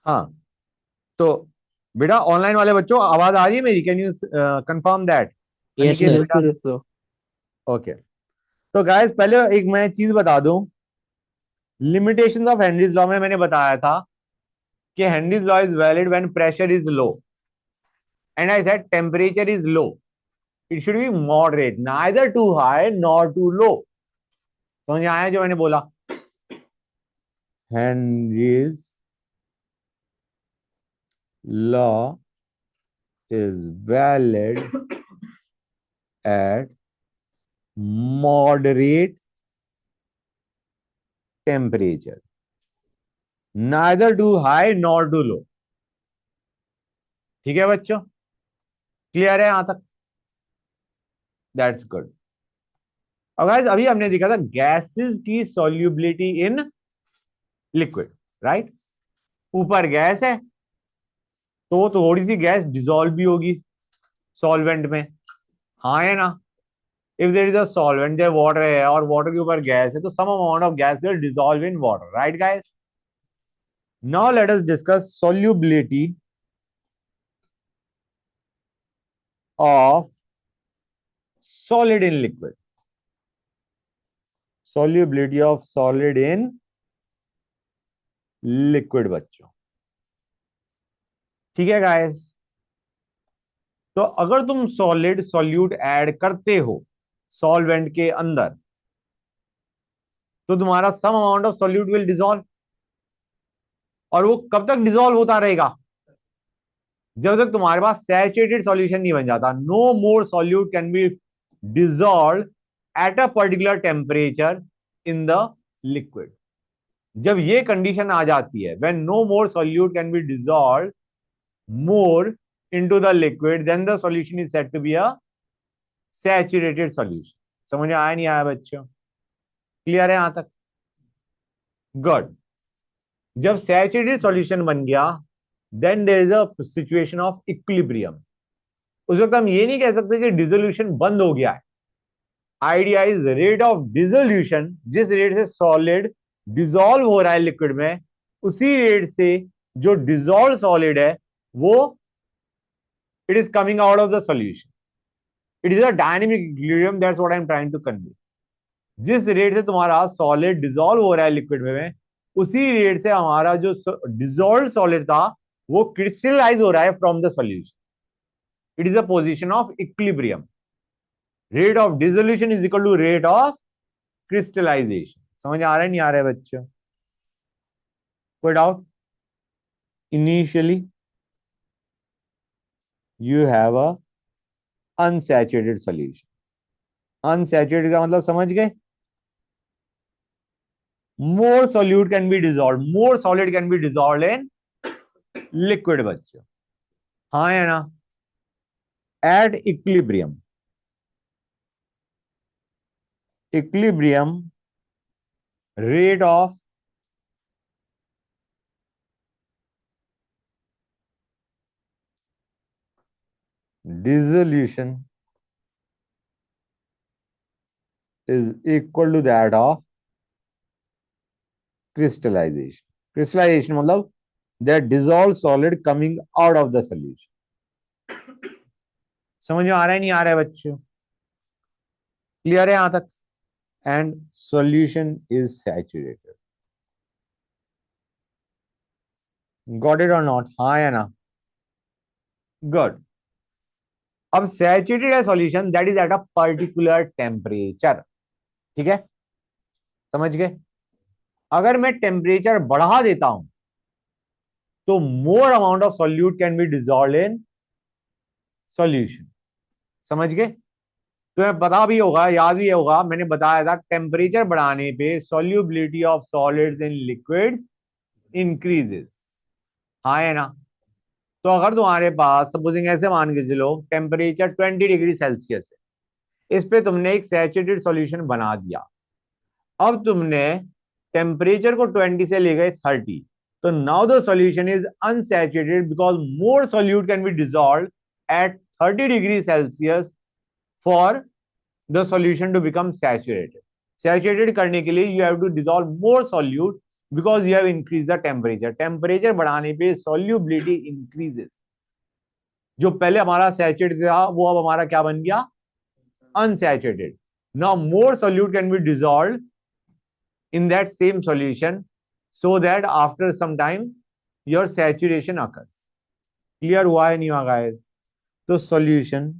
हाँ, तो बेटा ऑनलाइन वाले बच्चों आवाज आ रही है मेरी? Can you confirm that? Yes Aniket sir. बेटा। ओके। तो गाइस पहले एक मैं चीज बता दूं, लिमिटेशंस ऑफ हेनरीज लॉ में मैंने बताया था कि Henry's law is valid when pressure is low and I said temperature is low, it should be moderate, neither too high nor too low. समझ में आया जो मैंने बोला? Henry's law is valid at moderate temperature, neither too high nor too low। ठीक है बच्चों, clear है यहां तक? That's good. और गाइस अभी हमने देखा था गैसेस की सॉल्युबिलिटी इन लिक्विड, राइट? ऊपर गैस है तो थोड़ी सी गैस डिसॉल्व भी होगी सॉल्वेंट में, हाँ है ना? If there is a solvent जैसे वाटर है और वाटर के ऊपर गैस है तो some amount of gas will dissolve in water, right guys? Now let us discuss solubility of solid in liquid, solubility of solid in liquid बच्चों। ठीक है गाइस, तो अगर तुम सॉलिड सॉल्यूट ऐड करते हो सॉल्वेंट के अंदर तो तुम्हारा some amount of solute will dissolve, और वो कब तक डिसॉल्व होता रहेगा? जब तक तुम्हारे पास सैचुरेटेड सॉल्यूशन नहीं बन जाता। No more solute can be dissolve at a particular temperature in the liquid. जब ये कंडीशन आ जाती है, when no more solute can be dissolve more into the liquid, then the solution is said to be a saturated solution। समझ में आया नहीं आया बच्चों? क्लियर है यहां तक? गुड। जब सैचुरेटेड सॉल्यूशन बन गया then there is a situation of equilibrium. उस वक्त हम ये नहीं कह सकते कि डिसोल्यूशन बंद हो गया है। Idea is rate of dissolution, जिस रेट से सॉलिड डिसॉल्व हो रहा है लिक्विड में, उसी रेट से जो डिसॉल्व सॉलिड है वो it is coming out of the solution. It is a dynamic equilibrium, that's what I am trying to convey. जिस रेट से तुम्हारा सॉलिड डिसॉल्व हो रहा है लिक्विड में, उसी रेट से हमारा जो डिसॉल्व सॉलिड था वो क्रिस्टलाइज हो रहा है from the solution. It is a position of equilibrium. Rate of dissolution is equal to rate of crystallization. समझ आ रहा है नहीं आ रहा है बच्चों? कोई doubt? Initially you have a unsaturated solution. Unsaturated का मतलब समझ गए? मोर solute can be dissolve, more solid can be dissolve in liquid बच्चों, हाँ है ना? At equilibrium, equilibrium rate of dissolution is equal to that of crystallization। crystallization मतलब that dissolved solid coming out of the solution। समझ में आ रहा है नहीं आ रहा है बच्चों? क्लियर है यहां तक? And solution is saturated. Got it or not? हाँ या ना? गुड। अब सैचुरेटेड है solution that is eight a particular temperature. ठीक है, समझ गए? अगर मैं टेम्परेचर बढ़ा देता हूं तो मोर amount of solute can be dissolve in solution. समझ गए? तुम्हें पता भी होगा, याद भी होगा, मैंने बताया था टेम्परेचर बढ़ाने पे solubility of solids in liquids increases, हाँ है ना? तो अगर तुम्हारे पास सपोजिंग ऐसे मान के चलो टेम्परेचर 20 डिग्री सेल्सियस है, इस पे तुमने एक सैचुरेटेड सॉल्यूशन बना दिया। अब तुमने टेम्परेचर को 20 से ले गए 30, तो now the solution is unsaturated because more solute can be dissolve at 30 degree Celsius for the solution to become saturated। Saturated करने के लिए you have to dissolve more solute because you have increase the temperature, temperature बढ़ाने पे solubility increases. जो पहले हमारा saturated था वो अब हमारा क्या बन गया, unsaturated. Now more solute can be dissolve in that same solution so that after some time your saturation occurs। Clear हुआ है नहीं हुआ गाइस? तो सॉल्यूशन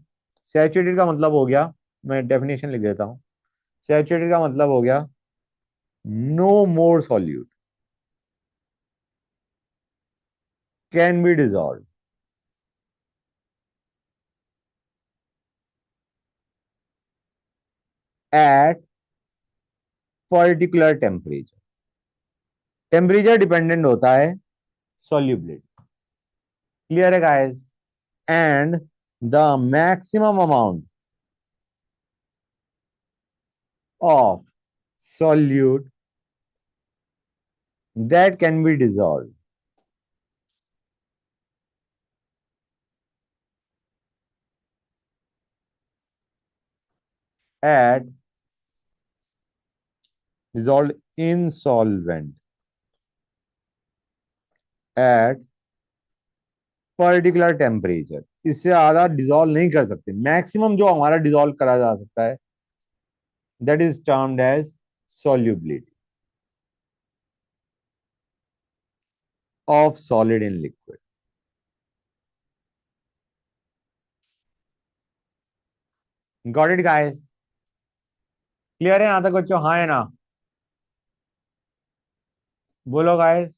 सैचुरेटेड का मतलब हो गया, मैं डेफिनेशन लिख देता हूं, सैचुरेटेड का मतलब हो गया no more solute can be dissolve at particular temperature. Temperature dependent होता है सॉल्युबिलिटी। क्लियर है guys? And the maximum amount of solute that can be dissolved at dissolved in solvent at particular temperature, इससे ज्यादा dissolve नहीं कर सकते। Maximum जो हमारा डिजोल्व करा जा सकता है that is termed as solubility of solid in liquid. Got it guys? Clear है यहां तक बच्चों? हाँ है ना? बोलो गाइस।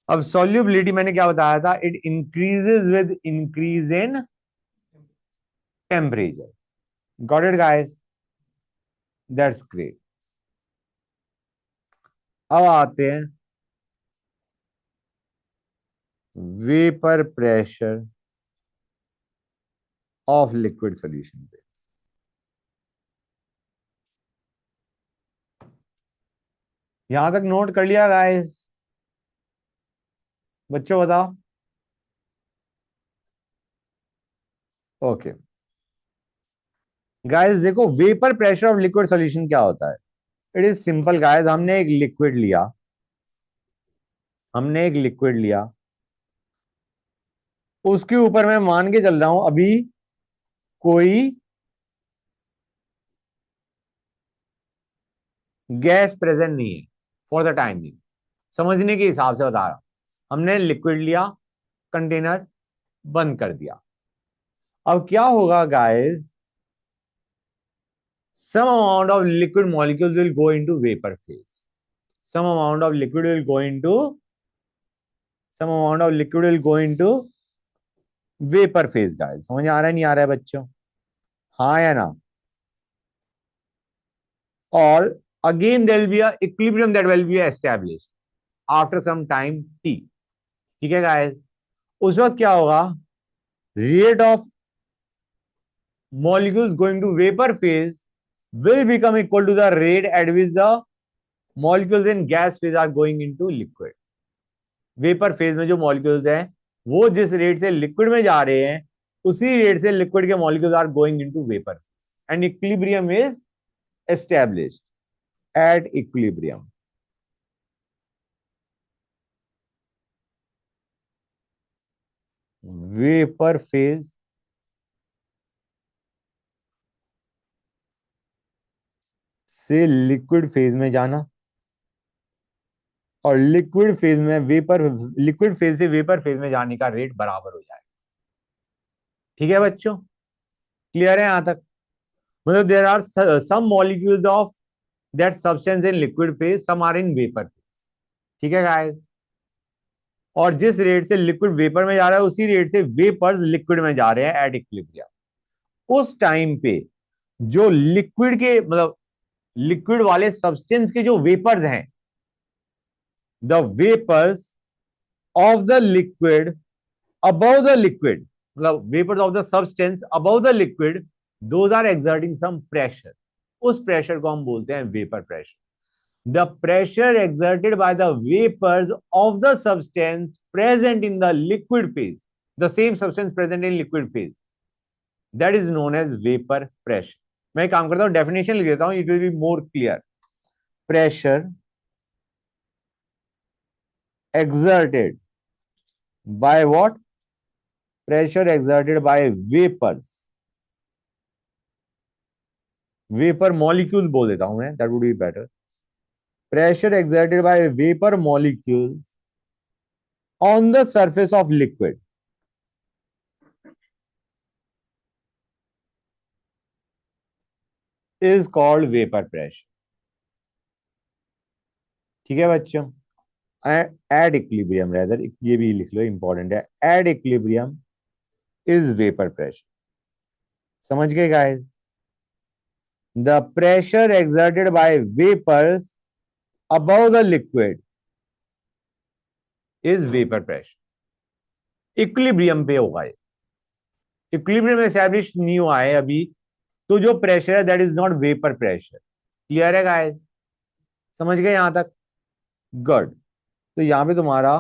अब सॉल्युबिलिटी मैंने क्या बताया था, it increases with increase in temperature. Got it guys? That's great. अब आते हैं vapour pressure of liquid solution पे। यहां तक नोट कर लिया गाइस? बच्चों बताओ। ओके गाइस, देखो vapour pressure of liquid solution क्या होता है। इट इज सिंपल गाइस, हमने एक लिक्विड लिया, उसके ऊपर मैं मान के चल रहा हूं अभी कोई गैस प्रेजेंट नहीं है फॉर द टाइम बिंग, समझने के हिसाब से बता रहा हूं। हमने लिक्विड लिया, कंटेनर बंद कर दिया। अब क्या होगा guys, some amount of liquid molecules will go into vapor phase, some amount of liquid will go into some amount of liquid will go into vapour phase. Guys समझ आ रहा है नहीं आ रहा है बच्चों? हाँ या ना? और again there will be a equilibrium that will be established after some time T. ठीक है गाइस? उस वक्त क्या होगा, rate of molecules going to vapor phase will become equal to the rate at which the molecules in gas phase are going into liquid। Vapour phase में जो molecules हैं वो जिस रेट से लिक्विड में जा रहे हैं उसी रेट से लिक्विड के molecules are going into vapour and equilibrium is established at equilibrium. Vapour phase से लिक्विड फेज में जाना और लिक्विड फेज से वेपर फेज में जाने का रेट बराबर हो जाएगा। ठीक है बच्चों? क्लियर है यहां तक? मतलब there are some molecules of that substance in liquid phase, some are in vapour phase. ठीक है गाइस? और जिस रेट से लिक्विड वेपर में जा रहा है उसी रेट से वेपर्स लिक्विड में जा रहे हैं एट इक्विलिब्रियम। उस टाइम पे जो लिक्विड के मतलब लिक्विड वाले सब्सटेंस के जो वेपर्स हैं, the vapours of the liquid above the liquid, मतलब vapors of the substance above the liquid, those are exerting some pressure। उस प्रेशर को हम बोलते हैं vapour pressure. The pressure exerted by the vapors of the substance present in the liquid phase, the same substance present in liquid phase, that is known as vapor pressure। मैं काम करता हूं definition लिख देता हूं, it will be more clear. Pressure exerted by what? Pressure exerted by vapors. Vapor molecule बोल देता हूं मैं, that would be better. Pressure exerted by vapor molecules on the surface of liquid is called vapor pressure. ठीक है बच्चों? At equilibrium rather, ये भी लिख लो, इंपॉर्टेंट है. At equilibrium is vapour pressure. समझ गए guys? The pressure exerted by vapours above the liquid is vapor pressure. Equilibrium पे होगा ये. इक्विलिब्रियम एस्टैब्लिश नहीं हुआ है अभी, तो जो प्रेशर है that is not vapour pressure. Clear है गाइस? समझ गए यहां तक? गुड. तो यहां पे तुम्हारा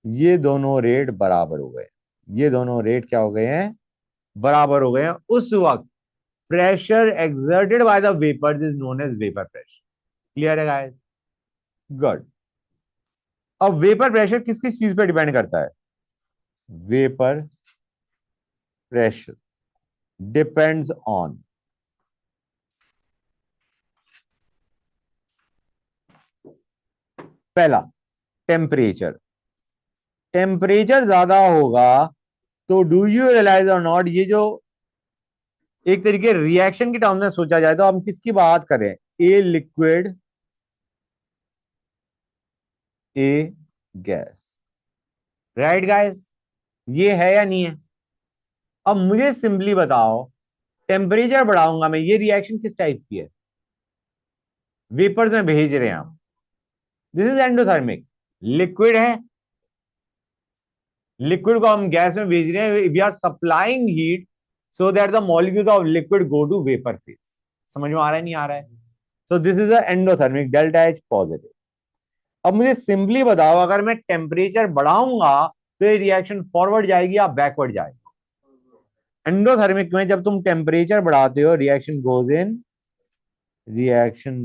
ये दोनों रेट बराबर हो गए. ये दोनों रेट क्या हो गए हैं? बराबर हो गए हैं. उस वक्त pressure exerted by the vapours is known as vapour pressure. Clear है गाइस? गुड. अब वेपर प्रेशर किस किस चीज पे डिपेंड करता है? वेपर प्रेशर डिपेंड्स ऑन पहला टेम्परेचर. टेम्परेचर ज्यादा होगा तो डू यू रियलाइज और नॉट, ये जो एक तरीके रिएक्शन के टर्म में सोचा जाए तो हम किसकी बात करें? A liquid, A gas. Right guys? ये है या नहीं है? अब मुझे सिंपली बताओ, टेम्परेचर बढ़ाऊंगा मैं, ये रिएक्शन किस टाइप की है? वेपर्स में भेज रहे हैं हम. This is endothermic. लिक्विड है, लिक्विड को हम गैस में भेज रहे हैं. We are supplying heat so that the molecules of liquid go to vapour phase. समझ में आ रहा है नहीं आ रहा है? तो this is a endothermic, delta H positive. अब मुझे सिंपली बताओ, अगर मैं टेम्परेचर बढ़ाऊंगा तो ये रिएक्शन फॉरवर्ड जाएगी या बैकवर्ड जाएगी? एंडोथर्मिक में जब तुम टेम्परेचर बढ़ाते हो, reaction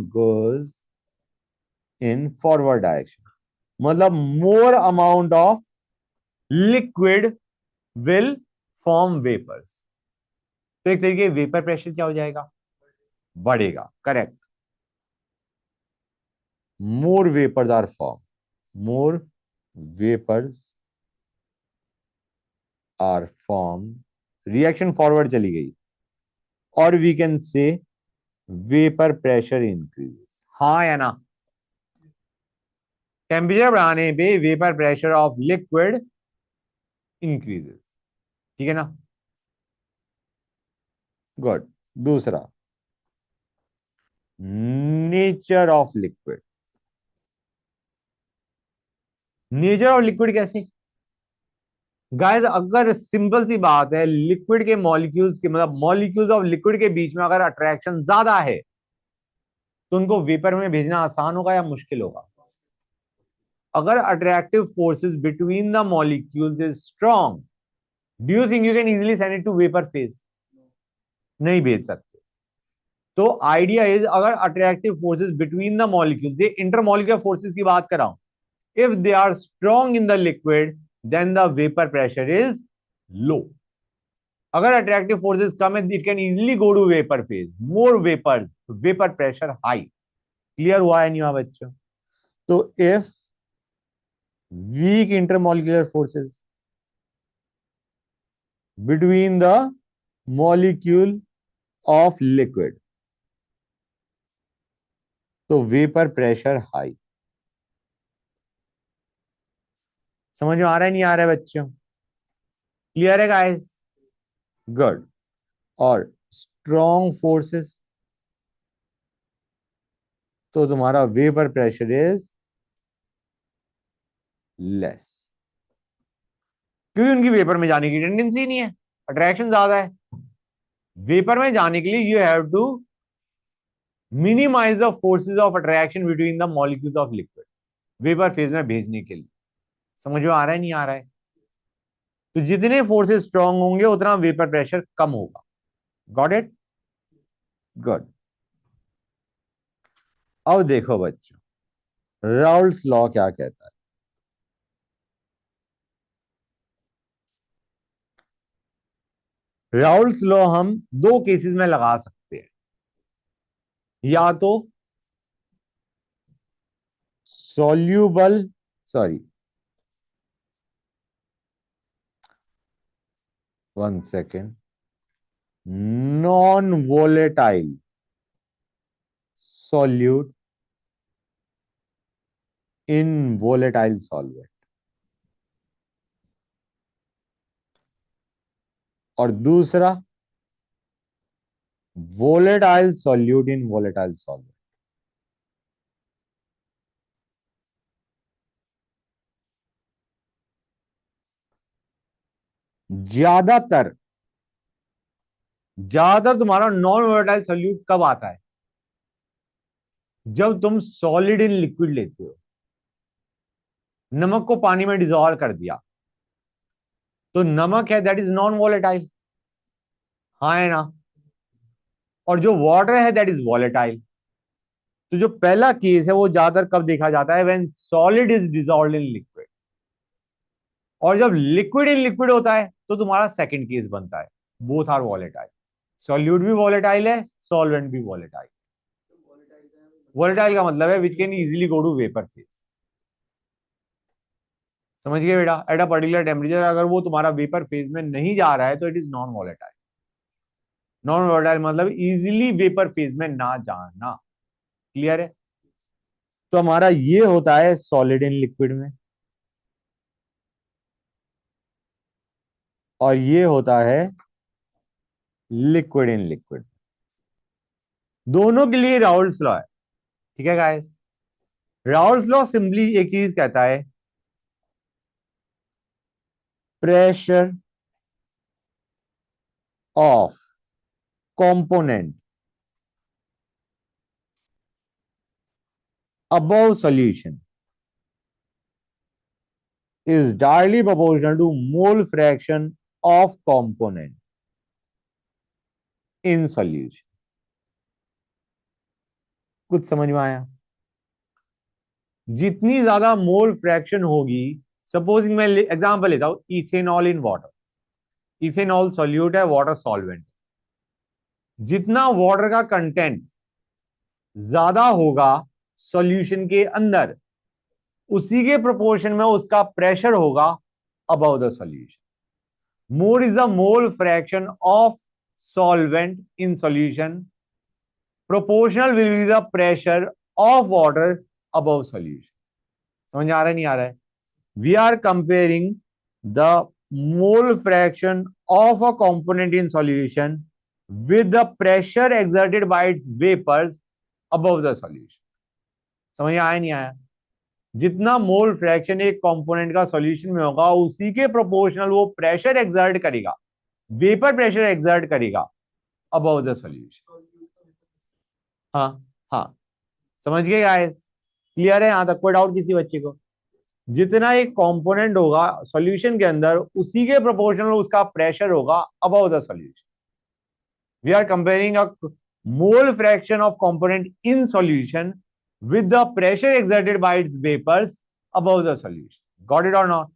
goes in forward direction. मतलब more amount of liquid will form vapours. तो एक तरीके वेपर प्रेशर क्या हो जाएगा? बढ़ेगा. Correct. More vapours are form, more vapours are form. Reaction forward चली गई. और we can say vapour pressure increases. हाँ या ना? टेम्परेचर बढ़ाने पे vapour pressure of liquid increases. ठीक है ना? गुड. दूसरा, nature of liquid. Nature of liquid कैसे? गाइस अगर सिंपल सी बात है, लिक्विड के मॉलिक्यूल्स के, मतलब मॉलिक्यूल्स ऑफ लिक्विड के बीच में अगर अट्रैक्शन ज्यादा है तो उनको वेपर में भेजना आसान होगा या मुश्किल होगा? अगर attractive forces between the molecules is strong, do you think you can easily send it to vapour phase? नहीं भेज सकते. तो आइडिया इज, अगर attractive forces between the molecules, ये इंटरमॉलिक्यूलर फोर्सेस की बात कर रहा हूं, if they are strong in the liquid then the vapor pressure is low. अगर attractive forces कम है, it can easily go to vapor phase. More vapors, vapor pressure high. Clear हुआ है नहीं हुआ बच्चों? तो if weak intermolecular forces between the molecule of liquid, तो vapor pressure high. समझ में आ रहा है नहीं आ रहा है बच्चों? क्लियर है गाइस? गुड. और स्ट्रॉन्ग फोर्सेस, तो तुम्हारा वेपर प्रेशर इज लेस, क्योंकि उनकी वेपर में जाने की टेंडेंसी नहीं है, अट्रैक्शन ज्यादा है. वेपर में जाने के लिए you have to minimise the forces of attraction between the molecules of liquid, vapour phase में भेजने के लिए. समझ में आ रहा है नहीं आ रहा है? तो जितने फोर्सेस स्ट्रांग होंगे उतना वेपर प्रेशर कम होगा. Got it? गुड. अब देखो बच्चों, राउल्स लॉ क्या कहता है? राउल्स लॉ हम दो केसेस में लगा सकते हैं। या तो soluble, sorry, one second, non volatile solute इन वोलेटाइल सॉल्वेंट, और दूसरा वोलेटाइल सॉल्यूट इन वोलेटाइल सॉल्वेंट। ज्यादातर ज्यादातर तुम्हारा नॉन वोलेटाइल सॉल्यूट कब आता है? जब तुम सॉलिड इन लिक्विड लेते हो। नमक को पानी में डिजोल्व कर दिया, तो नमक है दैट इज नॉन वोलेटाइल, हाँ है ना? और जो वाटर है दैट इज वोलेटाइल। तो जो पहला केस है वो ज्यादातर कब देखा जाता है? When solid is dissolve in liquid. और जब लिक्विड इन लिक्विड होता है तो तुम्हारा सेकंड केस बनता है, बोथ आर वॉलेटाइल। सॉल्यूट भी वॉलेटाइल है, सॉल्वेंट भी वॉलेटाइल। वॉलेटाइल का मतलब है which can easily go to vapour phase. समझ गए बेटा? एट अ पर्टिकुलर टेम्परेचर अगर वो तुम्हारा वेपर फेज में नहीं जा रहा है तो it is non volatile. Non volatile मतलब इजीली वेपर फेज में ना जाना। क्लियर है? तो हमारा ये होता है सॉलिड इन लिक्विड में, और ये होता है लिक्विड इन लिक्विड। दोनों के लिए राउल्स लॉ है। ठीक है गाइस? राउल्स लॉ सिंपली एक चीज कहता है, pressure of component above solution is directly proportional to mole fraction of component in solution। कुछ समझ में आया? जितनी ज्यादा मोल फ्रैक्शन होगी, सपोज मैं एग्जांपल लेता हूं, ethanol in water. Ethanol solute है, वाटर सॉल्वेंट। जितना वाटर का कंटेंट ज्यादा होगा सॉल्यूशन के अंदर, उसी के प्रोपोर्शन में उसका प्रेशर होगा above the solution. More is the mole fraction of solvent in solution. Proportional will be the pressure of water above solution. समझ आ रहा है नहीं आ रहा है? We are comparing the mole fraction of a component in solution with the pressure exerted by its vapors above the solution. समझ आया नहीं आया? जितना मोल फ्रैक्शन एक कंपोनेंट का सॉल्यूशन में होगा उसी के प्रोपोर्शनल वो प्रेशर एक्सर्ट करेगा, वेपर प्रेशर एक्सर्ट करेगा अबव द सॉल्यूशन। हाँ, हाँ, समझ गए गाइस? क्लियर है यहां तक? कोई डाउट किसी बच्चे को? जितना एक कंपोनेंट होगा सॉल्यूशन के अंदर उसी के प्रोपोर्शनल उसका प्रेशर होगा above the solution. We are comparing a mole fraction of component in solution with the pressure exerted by its vapors above the solution. Got it or not?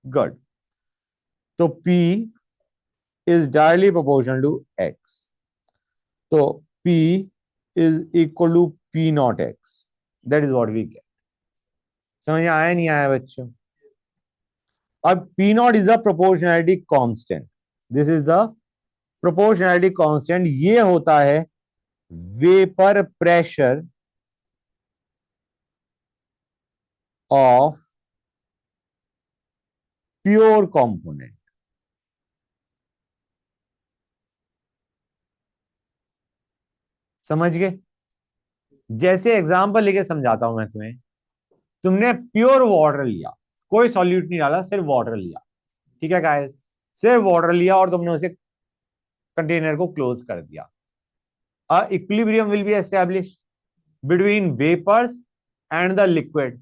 Good. तो P is directly proportional to X. तो P is equal to P naught X. That is what we get. समझ आया नहीं आया बच्चों? अब P naught is the proportionality constant. This is the proportionality constant. ये होता है vapour pressure of pure component. समझ गए? जैसे एग्जांपल लेके समझाता हूं मैं तुम्हें। तुमने प्योर वाटर लिया, कोई सॉल्यूट नहीं डाला, सिर्फ वाटर लिया। ठीक है गाइस? सिर्फ वाटर लिया और तुमने उसे कंटेनर को क्लोज कर दिया। Uh equilibrium will be established between vapours and the liquid.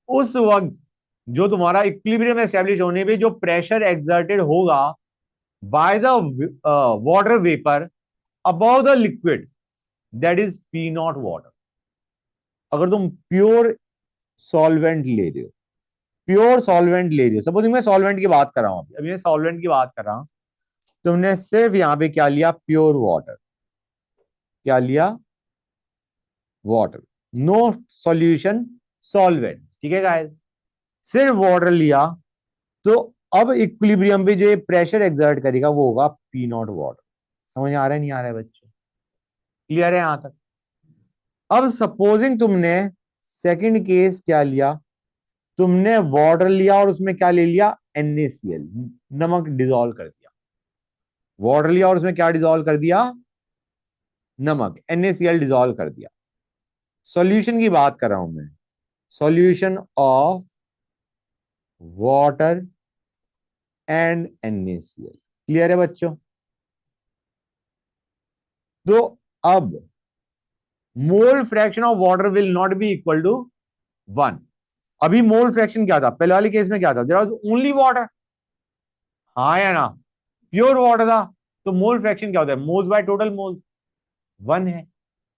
उस वक्त जो तुम्हारा इक्विलिब्रियम एस्टैब्लिश होने पे जो प्रेशर एक्सर्टेड होगा by the water vapour above the liquid, that is P naught water. अगर तुम प्योर सॉल्वेंट ले रहे हो, प्योर सॉल्वेंट ले रही हो, सपोज मैं सॉल्वेंट की बात कर रहा हूं, अभी मैं सॉल्वेंट की बात कर रहा हूं, तुमने सिर्फ यहां पे क्या लिया, प्योर वाटर, क्या लिया, वाटर, नो सॉल्यूशन, सॉल्वेंट, ठीक है गाइस, सिर्फ वाटर लिया, तो अब इक्विलिब्रियम पे जो ये प्रेशर एक्सर्ट करेगा वो होगा पी नॉट वाटर। समझ आ रहा है नहीं आ रहा है बच्चों, क्लियर है यहां तक? अब सपोजिंग तुमने सेकंड केस क्या लिया, तुमने वाटर लिया और उसमें क्या ले लिया, NaCl, नमक डिजोल्व कर दिया, वाटर लिया और उसमें क्या डिजोल्व कर दिया, नमक, NaCl डिजोल्व कर दिया। सॉल्यूशन की बात कर रहा हूं मैं, solution of water and NaCl, clear है बच्चों? तो अब mole fraction of water will not be equal to 1। अभी मोल फ्रैक्शन क्या था, पहले वाले केस में क्या था, देयर वाज ओनली वाटर, हाँ या ना, प्योर वाटर था, तो मोल फ्रैक्शन क्या होता है, मोल्स बाय टोटल मोल, 1 है,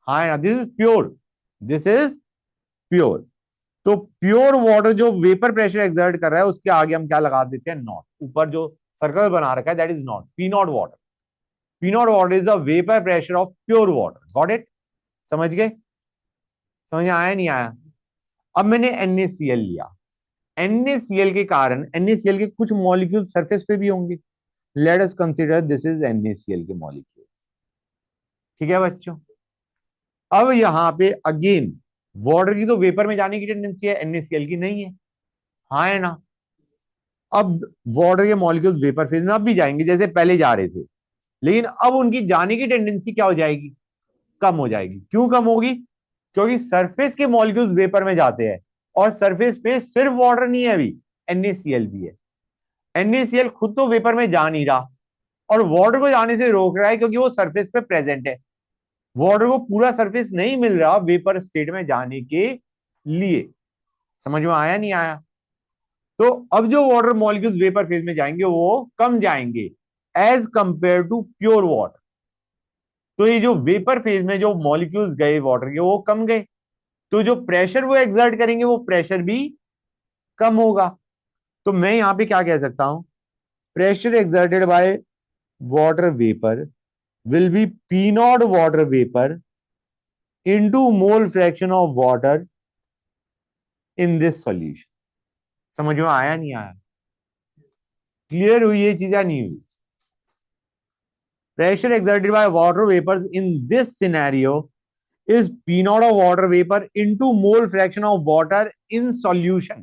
हाँ या ना, this is pure, this is pure. तो प्योर वाटर जो वेपर प्रेशर एक्सर्ट कर रहा है उसके आगे हम क्या लगा देते हैं, नॉट, ऊपर जो सर्कल बना रखा है that is not, P naught water, P naught water is the vapour pressure of pure water, got it? समझ गए? समझ में आया नहीं आया? अब मैंने NaCl लिया, NaCl के कारण, NaCl के कुछ मॉलिक्यूल सरफेस पे भी होंगे, let us consider this is NaCl के मॉलिक्यूल, ठीक है बच्चों? अब यहां पे अगेन वाटर की तो वेपर में जाने की टेंडेंसी है, NaCl की नहीं है, हाँ है ना? अब वाटर के मॉलिक्यूल वेपर फेज में अब भी जाएंगे जैसे पहले जा रहे थे, लेकिन अब उनकी जाने की टेंडेंसी क्या हो जाएगी, कम हो जाएगी। क्यों कम होगी? क्योंकि सरफेस के मॉलिक्यूल्स वेपर में जाते हैं और सरफेस पे सिर्फ वाटर नहीं है, अभी NaCl भी है। NaCl खुद तो वेपर में जा नहीं रहा और वाटर को जाने से रोक रहा है क्योंकि वो सरफेस पे प्रेजेंट है, वाटर को पूरा सरफेस नहीं मिल रहा वेपर स्टेट में जाने के लिए। समझ में आया नहीं आया? तो अब जो वाटर मॉलिक्यूल्स वेपर फेज में जाएंगे वो कम जाएंगे as compare to pure water. तो ये जो वेपर फेज में जो मॉलिक्यूल्स गए वाटर के वो कम गए, तो जो प्रेशर वो एक्सर्ट करेंगे वो प्रेशर भी कम होगा। तो मैं यहां पे क्या कह सकता हूं, pressure exerted by water vapour will be P naught water vapour into mole fraction of water in this solution. समझ में आया नहीं आया? क्लियर हुई ये चीज या नहीं हुई? Pressure exerted by water vapors in this scenario is P naught of water vapor into mole fraction of water in solution.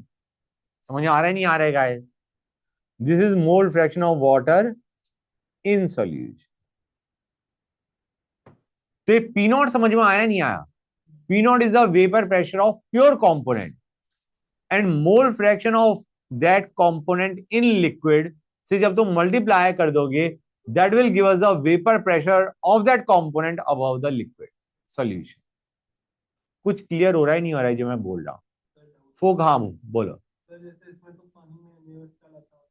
समझ में आ रहा है नहीं आ रहा है guys? This is mole fraction of water in solution. तो ये P naught समझ में आया नहीं आया? P naught is the vapor pressure of pure component and mole fraction of that component in liquid से जब तुम मल्टीप्लाई कर दोगे that will give us the vapor pressure of that component above the liquid solution. कुछ clear हो रहा है नहीं हो रहा है जो मैं बोल रहा हूँ? फोक, हाँ बोलो।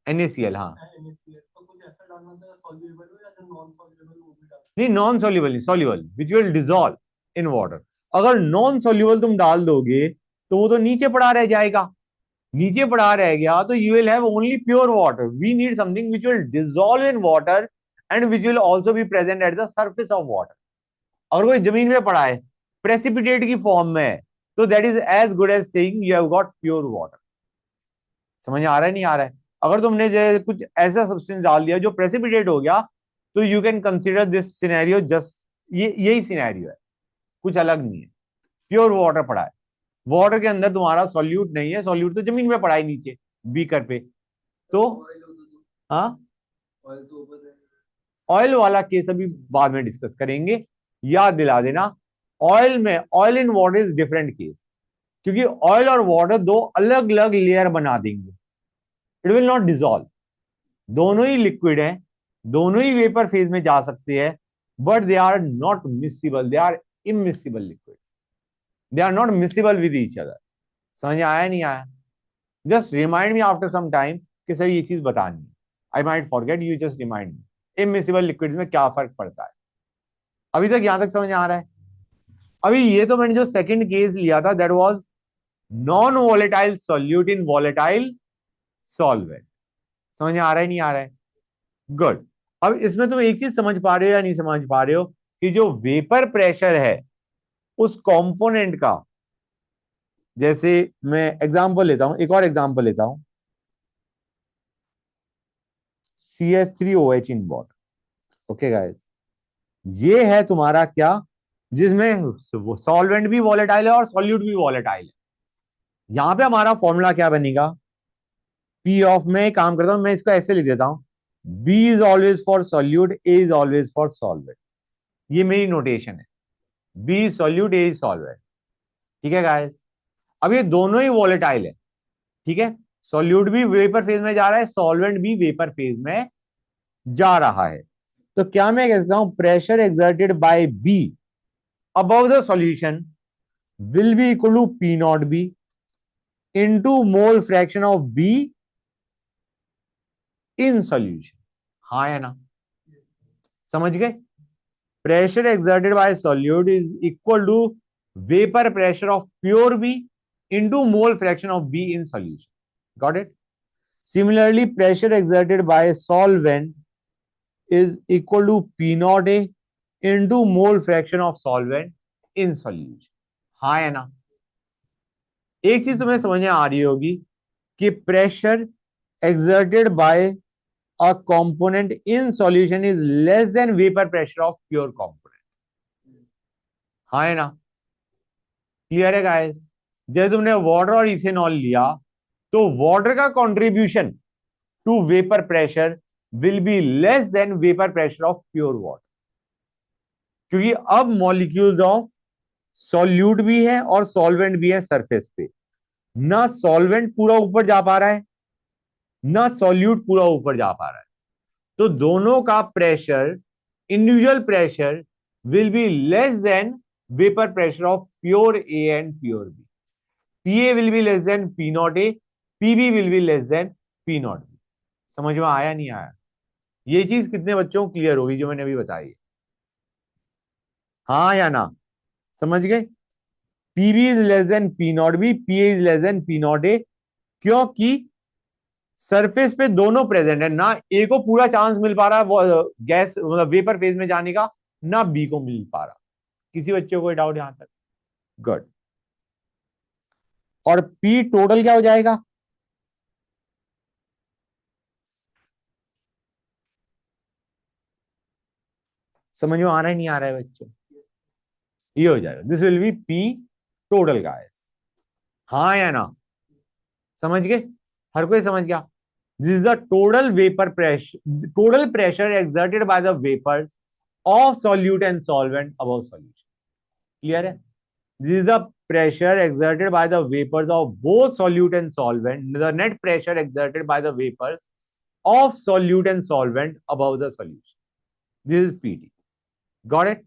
NaCl, हाँ, नहीं नॉन सोल्यूबल नहीं, soluble which will dissolve in water. अगर नॉन सोल्यूबल तुम डाल दोगे तो वो तो नीचे पड़ा रह जाएगा, नीचे पड़ा रह गया तो you will have only pure water. We need something which will dissolve in water and which will also be present at the surface of water. अगर कोई जमीन में पड़ा है प्रेसिपिटेट की फॉर्म में, तो that is as good as saying you have got pure water. समझ आ रहा है नहीं आ रहा है? अगर तुमने कुछ ऐसा सब्सटेंस डाल दिया जो प्रेसिपिटेट हो गया, तो you can consider this scenario just, ये यही सिनेरियो है, कुछ अलग नहीं है। प्योर वाटर पड़ा है, वाटर के अंदर तुम्हारा सॉल्यूट नहीं है, सॉल्यूट तो जमीन में पड़ा है नीचे बीकर पे। तो हाँ, ऑयल वाला केस अभी बाद में डिस्कस करेंगे, याद दिला देना। ऑयल में, oil in water is different case, क्योंकि ऑयल और वाटर दो अलग अलग लेयर बना देंगे, इट विल नॉट डिसॉल्व। दोनों ही लिक्विड है, दोनों ही वेपर फेज में जा सकते हैं, but they are not miscible, they are immiscible liquid, they are not miscible with each other. समझ आया नहीं आया? Just remind me after some time कि सर ये चीज बतानी है, I might forget, you just remind me immiscible liquids में क्या फर्क पड़ता है। अभी तक यहां तक समझ आ रहा है? अभी ये तो मैंने जो सेकंड केस लिया था that was non volatile solute in volatile solvent. समझ में आ रहा है नहीं आ रहा है? गुड। अब इसमें तुम एक चीज समझ पा रहे हो या नहीं समझ पा रहे हो कि जो वेपर प्रेशर है उस कंपोनेंट का, जैसे मैं एग्जांपल लेता हूं, एक और एग्जांपल लेता हूं, CH3OH in water. Okay guys, ये है तुम्हारा क्या, जिसमें सॉल्वेंट भी वॉलेटाइल है और सॉल्यूट भी वॉलेटाइल है। यहां पे हमारा फॉर्मूला क्या बनेगा, पी ऑफ, में काम करता हूं, मैं इसको ऐसे लिख देता हूं, B is always for solute, A is always for solvent. ये मेरी नोटेशन है, B is solute, A is solvent. ठीक है गाइस, अब ये दोनों ही वॉलेटाइल है। ठीक है, सॉल्यूट भी वेपर फेज में जा रहा है, सॉल्वेंट भी वेपर फेज में जा रहा है। तो क्या मैं कहता हूं, pressure exerted by B above the solution will be equal to P not B into mole fraction of B in solution. हाँ या ना? समझ गए? Pressure exerted by solute is equal to vapour pressure of pure B into mole fraction of B in solution. Got it? Similarly pressure exerted by solvent is equal to P naught A into mole fraction of solvent in solution। हाँ है ना? एक चीज तुम्हें समझ में आ रही होगी कि pressure exerted by a component in solution is less than vapor pressure of pure component। हाँ है ना? क्लियर है गाइस? जैसे तुमने वाटर और इथेनॉल लिया, तो वाटर का contribution to vapour pressure will be less than vapour pressure of pure water, क्योंकि अब मॉलिक्यूल्स ऑफ सॉल्यूट भी है और सॉल्वेंट भी है सरफेस पे। ना सॉल्वेंट पूरा ऊपर जा पा रहा है, ना सॉल्यूट पूरा ऊपर जा पा रहा है। तो दोनों का pressure, individual pressure will be less than vapour pressure of pure A and pure B. PA will be less than P not A, PB will be less than P not B. समझ में आया नहीं आया? ये चीज कितने बच्चों को क्लियर होगी जो मैंने अभी बताई है? हाँ या ना? समझ गए? PB is less than P not B, PA is less than P not A, क्योंकि सरफेस पे दोनों प्रेजेंट है। ना ए को पूरा चांस मिल पा रहा है वो गैस मतलब वेपर फेज में जाने का, ना बी को मिल पा रहा। किसी बच्चे को कोई डाउट यहां तक? गुड। और पी टोटल क्या हो जाएगा? समझ में आ रहा है नहीं आ रहा है बच्चों? ये हो जाएगा, this will be P total guys. हाँ या ना? समझ गए? हर कोई समझ गया? This is the total vapour pressure, total pressure exerted by the vapours of solute and solvent above solution। clear है? This is the pressure exerted by the vapors of both solute and solvent, the net pressure exerted by the vapors of solute and solvent above the solution। This is PT। got it?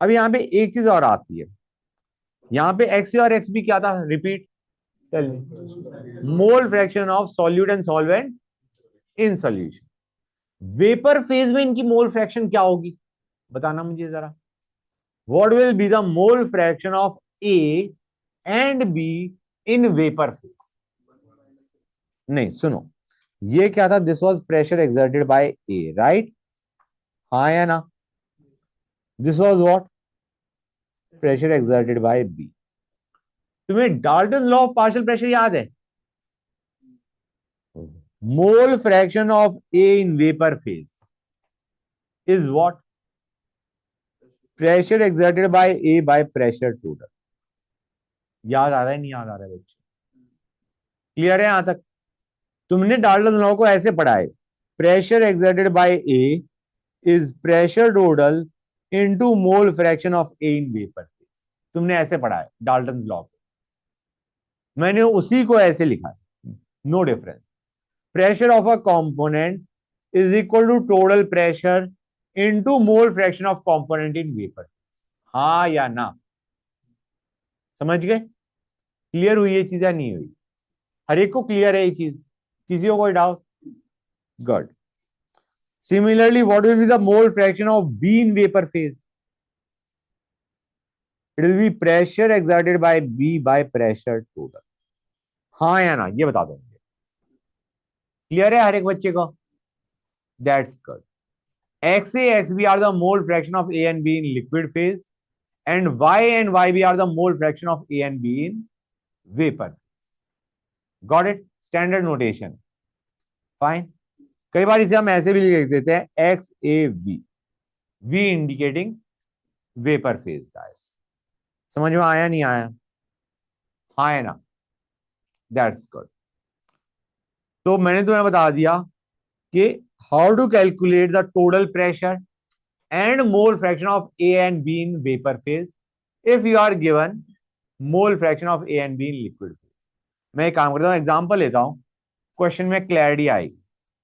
अब यहां पे एक चीज और आती है, यहां पे एक्स और एक्स भी क्या था, repeat tell me. Mole fraction of solute and solvent in solution. Vapour phase में इनकी मोल फ्रैक्शन क्या होगी, बताना मुझे जरा। What will be the mole fraction of A and B in vapor phase? नहीं सुनो, ये क्या था, this was pressure exerted by A, right? हाँ या ना? This was what, pressure exerted by B. तुम्हें Dalton law of partial pressure याद है? Mole fraction of A in vapour phase is what, pressure exerted by A by pressure total. याद आ रहा है नहीं याद आ रहा है बच्चे? क्लियर है यहां तक? तुमने डाल्टन लॉ को ऐसे पढ़ा है, pressure exerted by A is pressure total into mole fraction of A in vapour. तुमने ऐसे पढ़ा है डाल्टन लॉ को, मैंने उसी को ऐसे लिखा है, no difference. Pressure of a component is equal to total pressure into mole fraction of component in vapour. हाँ या ना? समझ गए? क्लियर हुई ये चीज या नहीं हुई? हर एक को क्लियर है ये चीज? किसी को कोई doubt? Good. Similarly what will be the mole fraction of B in vapour phase? It will be pressure exerted by B by pressure total. हाँ या ना, ये बता दो मुझे। क्लियर है हर एक बच्चे को? That's good. XA XB are the mole fraction of A and B in liquid phase, and YB are the mole fraction of A and B in vapor. Got it? Standard notation. Fine. कई बार इसे हम ऐसे भी लिख देते हैं XAV, V indicating vapour phase guys. समझ में आया नहीं आया? हाँ है ना? That's good. तो मैंने तुम्हें बता दिया कि how to calculate the total pressure and mole fraction of A and B in vapor phase if you are given mole fraction of A and B in liquid phase। मैं एक काम करता हूँ, एग्जांपल लेता हूँ, क्वेश्चन में clarity आएगी।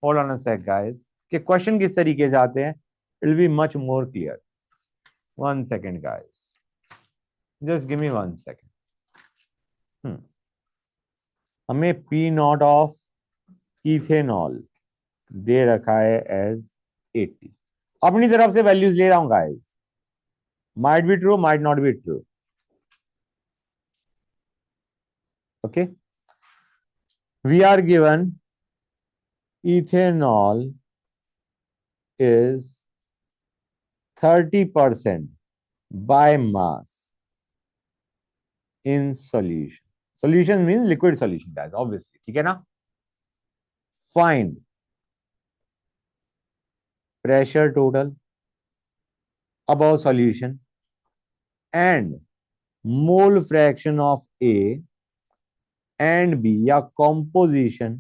Hold on a sec guys, कि क्वेश्चन किस तरीके से आते हैं, it will be much more clear. 1 second guys, just give me 1 second। हमें P नॉट ऑफ इथेनॉल दे रखा है एज 80। अपनी तरफ से वैल्यूज ले रहा हूं guys, might be true, might not be true. Okay, we are given ethanol is 30% by mass in solution. Solution means liquid solution, guys, obviously. ठीक है ना? Find pressure total above solution and mole fraction of A and B या composition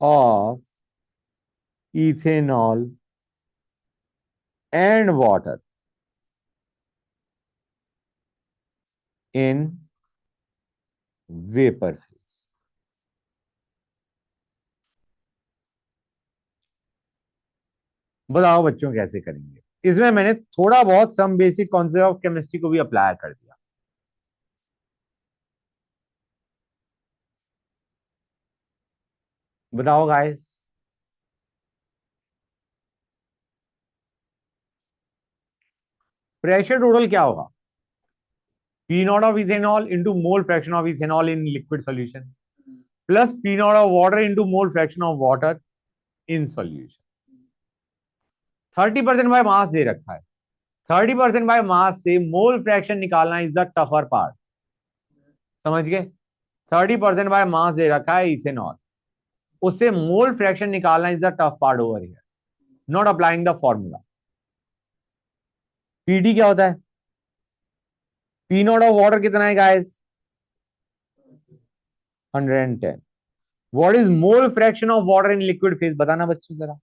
of ethanol and water in vapor phase। बताओ बच्चों कैसे करेंगे? इसमें मैंने थोड़ा बहुत some basic concept of chemistry को भी अप्लाई कर दिया। बताओ गाइस। प्रेशर टोटल क्या होगा? P naught of ethanol into mole fraction of ethanol in liquid solution plus P naught of water into mole fraction of water in solution. 30% by mass दे रखा है। 30% बाय मास से mole fraction निकालना is the tougher part. समझ गए? 30% by mass दे रखा है इथेनॉल, उससे मोल फ्रैक्शन निकालना is the tough part over here, not applying the formula. PD क्या होता है? पी नॉट ऑफ वाटर कितना है guys? 110। What is mole fraction of water in liquid phase? बताना बच्चों जरा।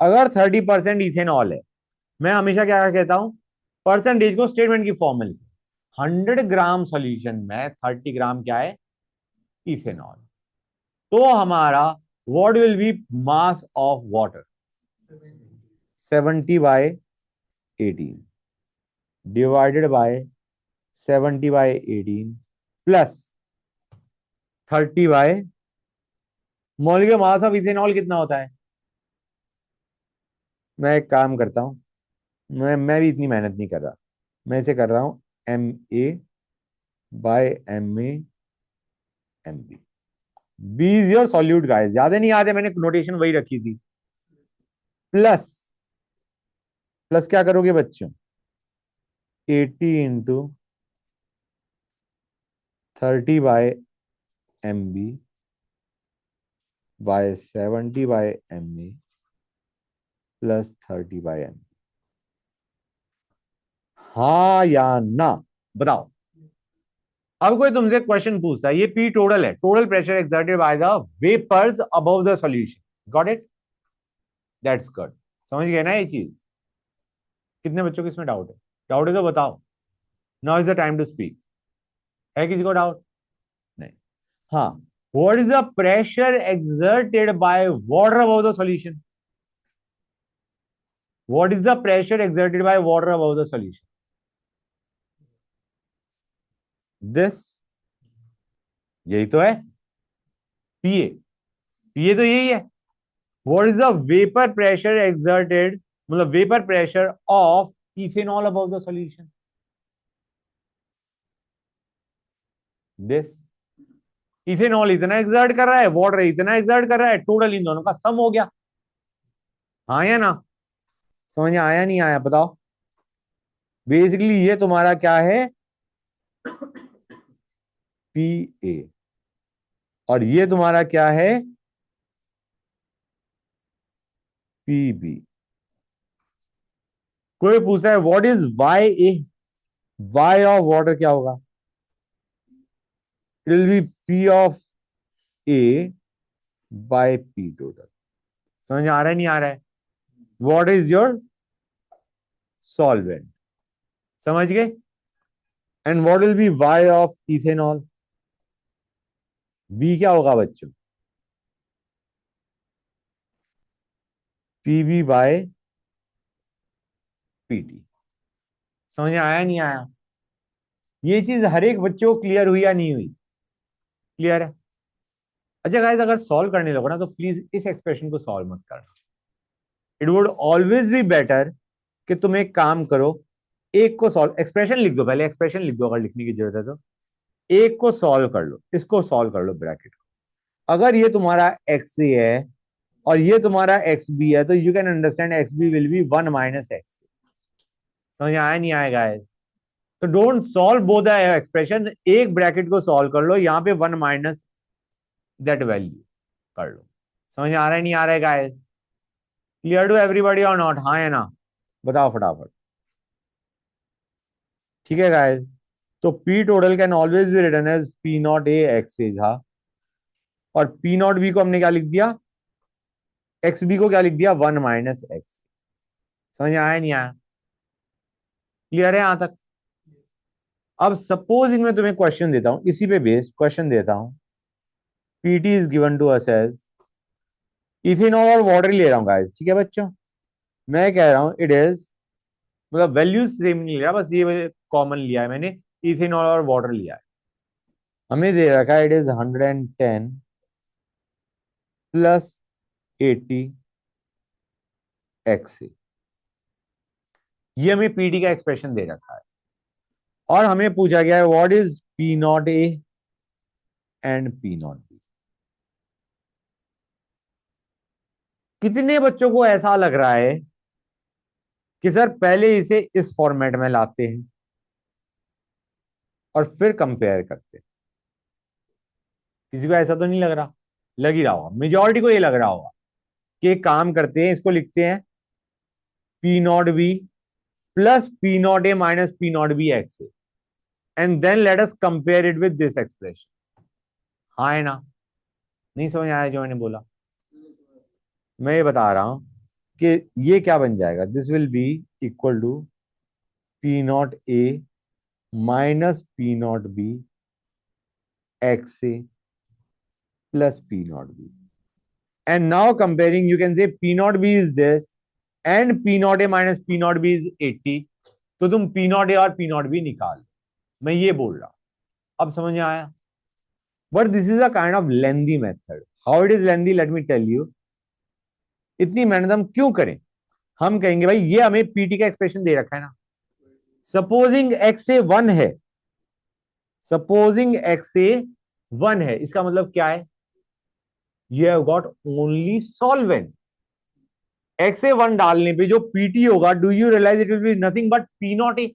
अगर 30% इथेनॉल है, मैं हमेशा क्या कहता हूं, परसेंटेज को स्टेटमेंट की फॉर्म में लिखो। 100 ग्राम सोल्यूशन में 30 ग्राम क्या है? इथेनॉल। तो हमारा what will B mass of water? 70/18 divided by 70/18 plus 30 bye molecular mass of ethanol कितना होता है? मैं एक काम करता हूं, मैं भी इतनी मेहनत नहीं कर रहा, मैं इसे कर रहा हूं MA/MA/MB। B is your solute guys, ज्यादा नहीं याद है, मैंने नोटेशन वही रखी थी। प्लस प्लस क्या करोगे बच्चों? 80 into 30/MB bye 70/MA plus 30/MB। हाँ या ना? बताओ। अब कोई तुमसे क्वेश्चन पूछता है, ये पी टोटल है, total pressure exerted by the vapours above the solution. Got it? That's good. समझ गए ना ये चीज? कितने बच्चों को इसमें डाउट है? डाउट है तो बताओ। Now is the time to speak. है किसी को डाउट? नहीं। हाँ, what is the pressure exerted by water above the solution? What is the pressure exerted by water above the solution? This, यही तो है पीए। पीए तो यही है। What is the vapour pressure exerted, मतलब vapour pressure of ethanol above the solution, this ethanol इतना exert कर रहा है, वाटर इतना एक्सर्ट कर रहा है, टोटल इन दोनों का सम हो गया। हाँ या ना? समझ में आया नहीं आया बताओ? बेसिकली ये तुम्हारा क्या है, पी ए, और ये तुम्हारा क्या है, पी बी। कोई पूछता है what is Y A, Y of water क्या होगा? It will be P of A by P total. समझ आ रहा है नहीं आ रहा है? व्हाट इज योर सॉल्वेंट, समझ गए? And what will be Y of ethanol, B क्या होगा बच्चों? P B by P T. समझ में आया नहीं आया? ये चीज हर एक बच्चे को क्लियर हुई या नहीं हुई? क्लियर है? अच्छा गाइस, अगर सॉल्व करने लगो ना तो प्लीज इस एक्सप्रेशन को सॉल्व मत करना। It would always be better कि तुम एक काम करो, एक को सॉल्व, एक्सप्रेशन लिख दो, पहले एक्सप्रेशन लिख दो अगर लिखने की जरूरत है तो। एक को सॉल्व कर लो, इसको सॉल्व कर लो ब्रैकेट को। अगर ये तुम्हारा एक्स ए है और ये तुम्हारा एक्स बी है, तो you can understand X B will be 1 minus X. समझ आया नहीं आएगा? तो don't solve both the expression, एक ब्रैकेट को सॉल्व कर लो, यहां पे 1 माइनस दैट वैल्यू कर लो। समझ आ रहा है नहीं आ रहा है गाइस? क्लियर टू एवरीबॉडी और नॉट? हाँ या ना? बताओ फटाफट। ठीक है गाइस, तो P total can always be written as P not A x A था, और पी नॉट बी को हमने क्या लिख दिया, एक्स बी को क्या लिख दिया, 1 माइनस एक्स। समझ आया नहीं आया? क्लियर है यहां तक? अब सपोजिंग मैं तुम्हें क्वेश्चन देता हूं, इसी पे बेस्ड क्वेश्चन देता हूं। PT is given to us as ethanol और वाटर ले रहा हूं गाइस, ठीक है बच्चों? मैं कह रहा हूं इट इज, मतलब वैल्यूज सेम नहीं लिया, बस ये कॉमन लिया है मैंने, इथेनॉल और वाटर लिया है। हमें दे रखा है इट इज 110 प्लस 80 एक्स, ये हमें पीटी का एक्सप्रेशन दे रखा है, और हमें पूछा गया है what is P not A and P not be. कितने बच्चों को ऐसा लग रहा है कि सर पहले इसे इस फॉर्मेट में लाते हैं और फिर कंपेयर करते हैं? किसी को ऐसा तो नहीं लग रहा? लग ही रहा होगा, मेजोरिटी को ये लग रहा होगा कि एक काम करते हैं, इसको लिखते हैं P not B plus P not A minus P not B X, and then let us compare it with this expression. हाँ है ना? नहीं समझ आया जो मैंने बोला? मैं ये बता रहा हूं कि ये क्या बन जाएगा, this will be equal to P not A minus P not B X A plus P not B, and now comparing you can say P not B is this and P not A minus P not B is 80, तो तुम P not A और P not be निकाल। मैं ये बोल रहा हूं, अब समझ में आया? But this is a kind of lengthy method. How it is lengthy, let me tell you. इतनी मेहनत हम क्यों करें? हम कहेंगे भाई ये हमें पीटी का एक्सप्रेशन दे रखा है ना, सपोजिंग एक्स ए 1 है, सपोजिंग एक्स ए 1 है, इसका मतलब क्या है, you have got only solvent. X A 1 डालने पे जो पीटी होगा, do you realise it will be nothing but P not A?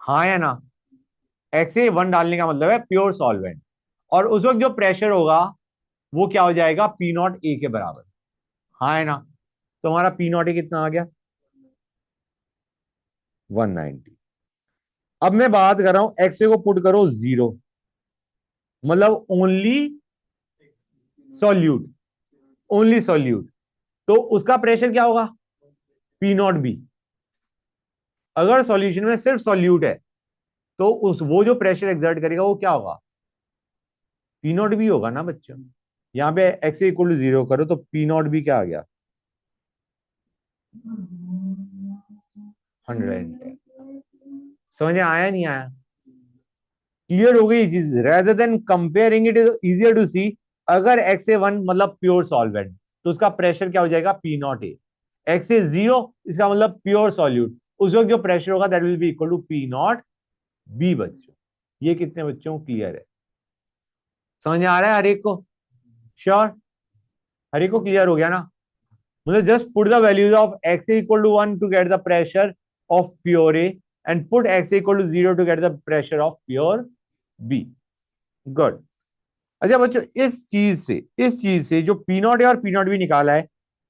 हाँ या ना? एक्स ए 1 डालने का मतलब है प्योर सॉल्वेंट, और उस वक्त जो प्रेशर होगा वो क्या हो जाएगा, पी नॉट ए के बराबर। हाँ है ना? तो हमारा पी नॉट ए कितना आ गया, 190। अब मैं बात कर रहा हूं एक्स ए को पुट करो 0, मतलब ओनली सॉल्यूट, ओनली सॉल्यूट, तो उसका प्रेशर क्या होगा, पी नॉट बी। अगर सॉल्यूशन में सिर्फ सॉल्यूट है तो उस वो जो प्रेशर एक्सर्ट करेगा वो क्या होगा, पी नॉट बी होगा ना बच्चों? यहां पे एक्स इक्वल टू 0 करो तो पी नॉट बी क्या आ गया, 110। समझ में आया नहीं आया? क्लियर हो गई चीज? Rather than comparing it is easier to see, अगर एक्स ए 1 मतलब प्योर सॉल्वेंट तो उसका प्रेशर क्या हो जाएगा, P not A. X is zero, इसका मतलब प्योर सॉल्यूट, उस वक्त जो प्रेशर होगा that will be equal to P not B. बच्चों ये कितने बच्चों को क्लियर है? समझ में आ रहा है हर एक को? श्योर? हर एक को क्लियर हो गया ना? मतलब just put the values of X equal to 1 to get the pressure of pure A and put X equal to 0 to get the pressure of pure B. Good. अच्छा बच्चों, इस चीज से जो पी नॉट ए और P not be निकाला है,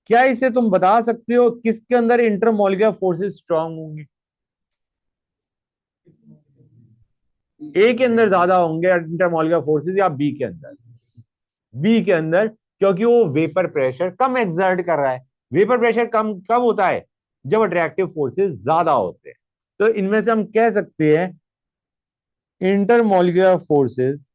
क्या इसे तुम बता सकते हो किसके अंदर इंटरमॉलिक्यूलर फोर्सेस स्ट्रांग होंगे? ए के अंदर ज्यादा होंगे इंटरमॉलिक्यूलर फोर्सेस या बी के अंदर? बी के अंदर, क्योंकि वो वेपर प्रेशर कम एक्सर्ट कर रहा है। वेपर प्रेशर कम कब होता है? जब अट्रैक्टिव फोर्सेस ज्यादा होते हैं। तो इनमें से हम कह सकते हैं intermolecular forces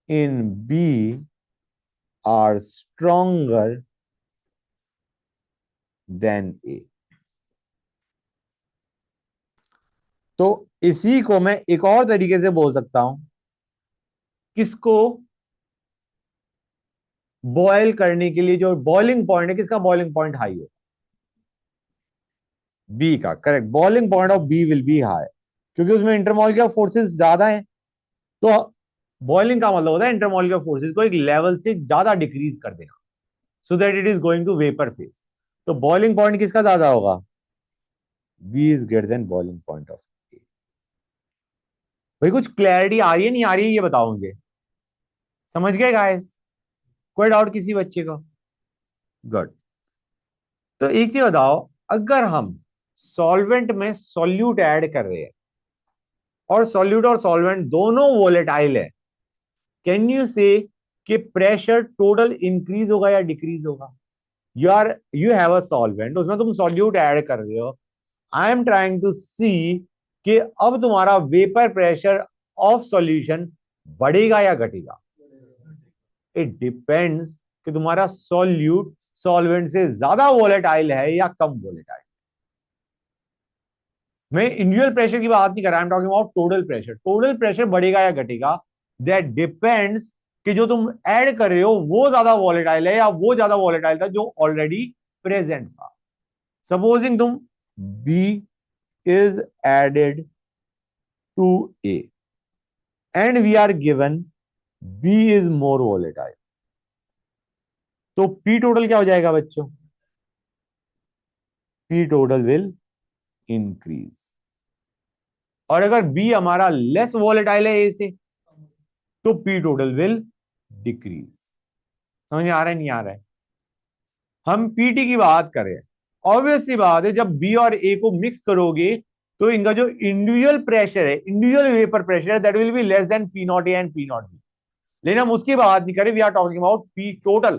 in B are stronger than A. तो इसी को मैं एक और तरीके से बोल सकता हूं, किसको बॉयल करने के लिए जो बॉइलिंग पॉइंट है, किसका बॉइलिंग पॉइंट हाई हो? बी का। Correct, boiling point of B will be high, क्योंकि उसमें इंटरमॉलिक्यूलर फोर्सेस ज्यादा हैं। तो बॉइलिंग का मतलब होता है इंटरमॉलिक्यूलर फोर्सेस को एक लेवल से ज्यादा डिक्रीज कर देना, so that it is going to vapour phase. तो बॉइलिंग पॉइंट किसका ज्यादा होगा? B is greater than boiling point of A. भाई कुछ क्लैरिटी आ रही है नहीं आ रही है, ये बताओ मुझे। समझ गए गाइस? कोई डाउट किसी बच्चे को? गुड। तो एक चीज बताओ, अगर हम सॉल्वेंट में सॉल्यूट ऐड कर रहे हैं और सॉल्यूट और सॉल्वेंट दोनों वोलेटाइल है, कैन यू से कि प्रेशर टोटल इंक्रीज होगा या डिक्रीज होगा? यू हैव अ सॉल्वेंट, उसमें तुम सॉल्यूट ऐड कर रहे हो। आई एम ट्राइंग टू सी कि अब तुम्हारा वेपर प्रेशर ऑफ सॉल्यूशन बढ़ेगा या घटेगा। इट डिपेंड्स कि तुम्हारा सॉल्यूट सॉल्वेंट से ज्यादा वोलेटाइल है या कम वोलेटाइल। मैं इंडिविजुअल प्रेशर की बात नहीं कर रहा, I am talking about total pressure. Total pressure बढ़ेगा या घटेगा, दैट डिपेंड्स कि जो तुम ऐड कर रहे हो वो ज्यादा वॉलेटाइल है या वो ज्यादा वॉलेटाइल था जो ऑलरेडी प्रेजेंट था। सपोजिंग तुम B is added to A and we are given B is more volatile, तो पी टोटल क्या हो जाएगा बच्चों? P total will increase. और अगर बी हमारा लेस वॉलेटाइल है ए से, तो पी टोटल विल डिक्रीज। समझ में आ रहा है नहीं आ रहा है? हम पीटी की बात करें, ऑब्वियसली बात है जब बी और ए को मिक्स करोगे तो इनका जो इंडिविजुअल प्रेशर है, इंडिविजुअल वेपर प्रेशर है, that will be less than P not A and P not B. लेकिन हम उसकी बात नहीं करें, we are talking about P total.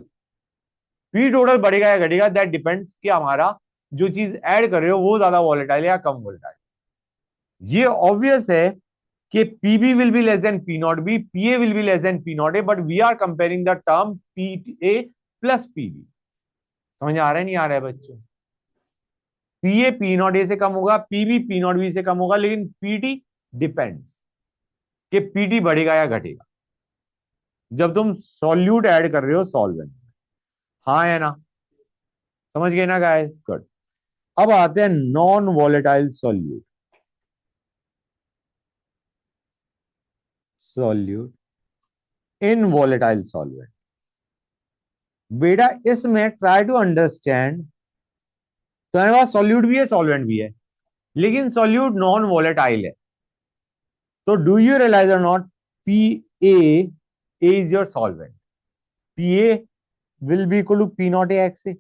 P total बढ़ेगा या घटेगा, दैट डिपेंड्स कि हमारा जो चीज ऐड कर रहे हो वो ज्यादा वॉलेटाइल है या कम वॉलेटाइल। ये ऑब्वियस है कि PB will be less than P not B, PA will be less than P not A, but we are comparing the term P A plus PB. समझ आ रहा है नहीं आ रहा है बच्चों? पीए पी नॉट ए से कम होगा, पीबी पी नॉट बी से कम होगा, लेकिन पीटी डिपेंड्स कि पीटी बढ़ेगा या घटेगा जब तुम सॉल्यूट ऐड कर रहे हो सॉल्वेंट में। हाँ है ना? समझ गए ना गाइस? गुड। अब आते हैं non volatile solute. Solute in volatile solvent. बेटा इसमें ट्राई टू अंडरस्टैंड, तुम्हारे पास सॉल्यूट भी है सॉल्वेंट भी है, लेकिन सॉल्यूट नॉन वॉलेटाइल है। तो डू यू रियलाइज और not, P A is your solvent, P A will be equal to P not A x A.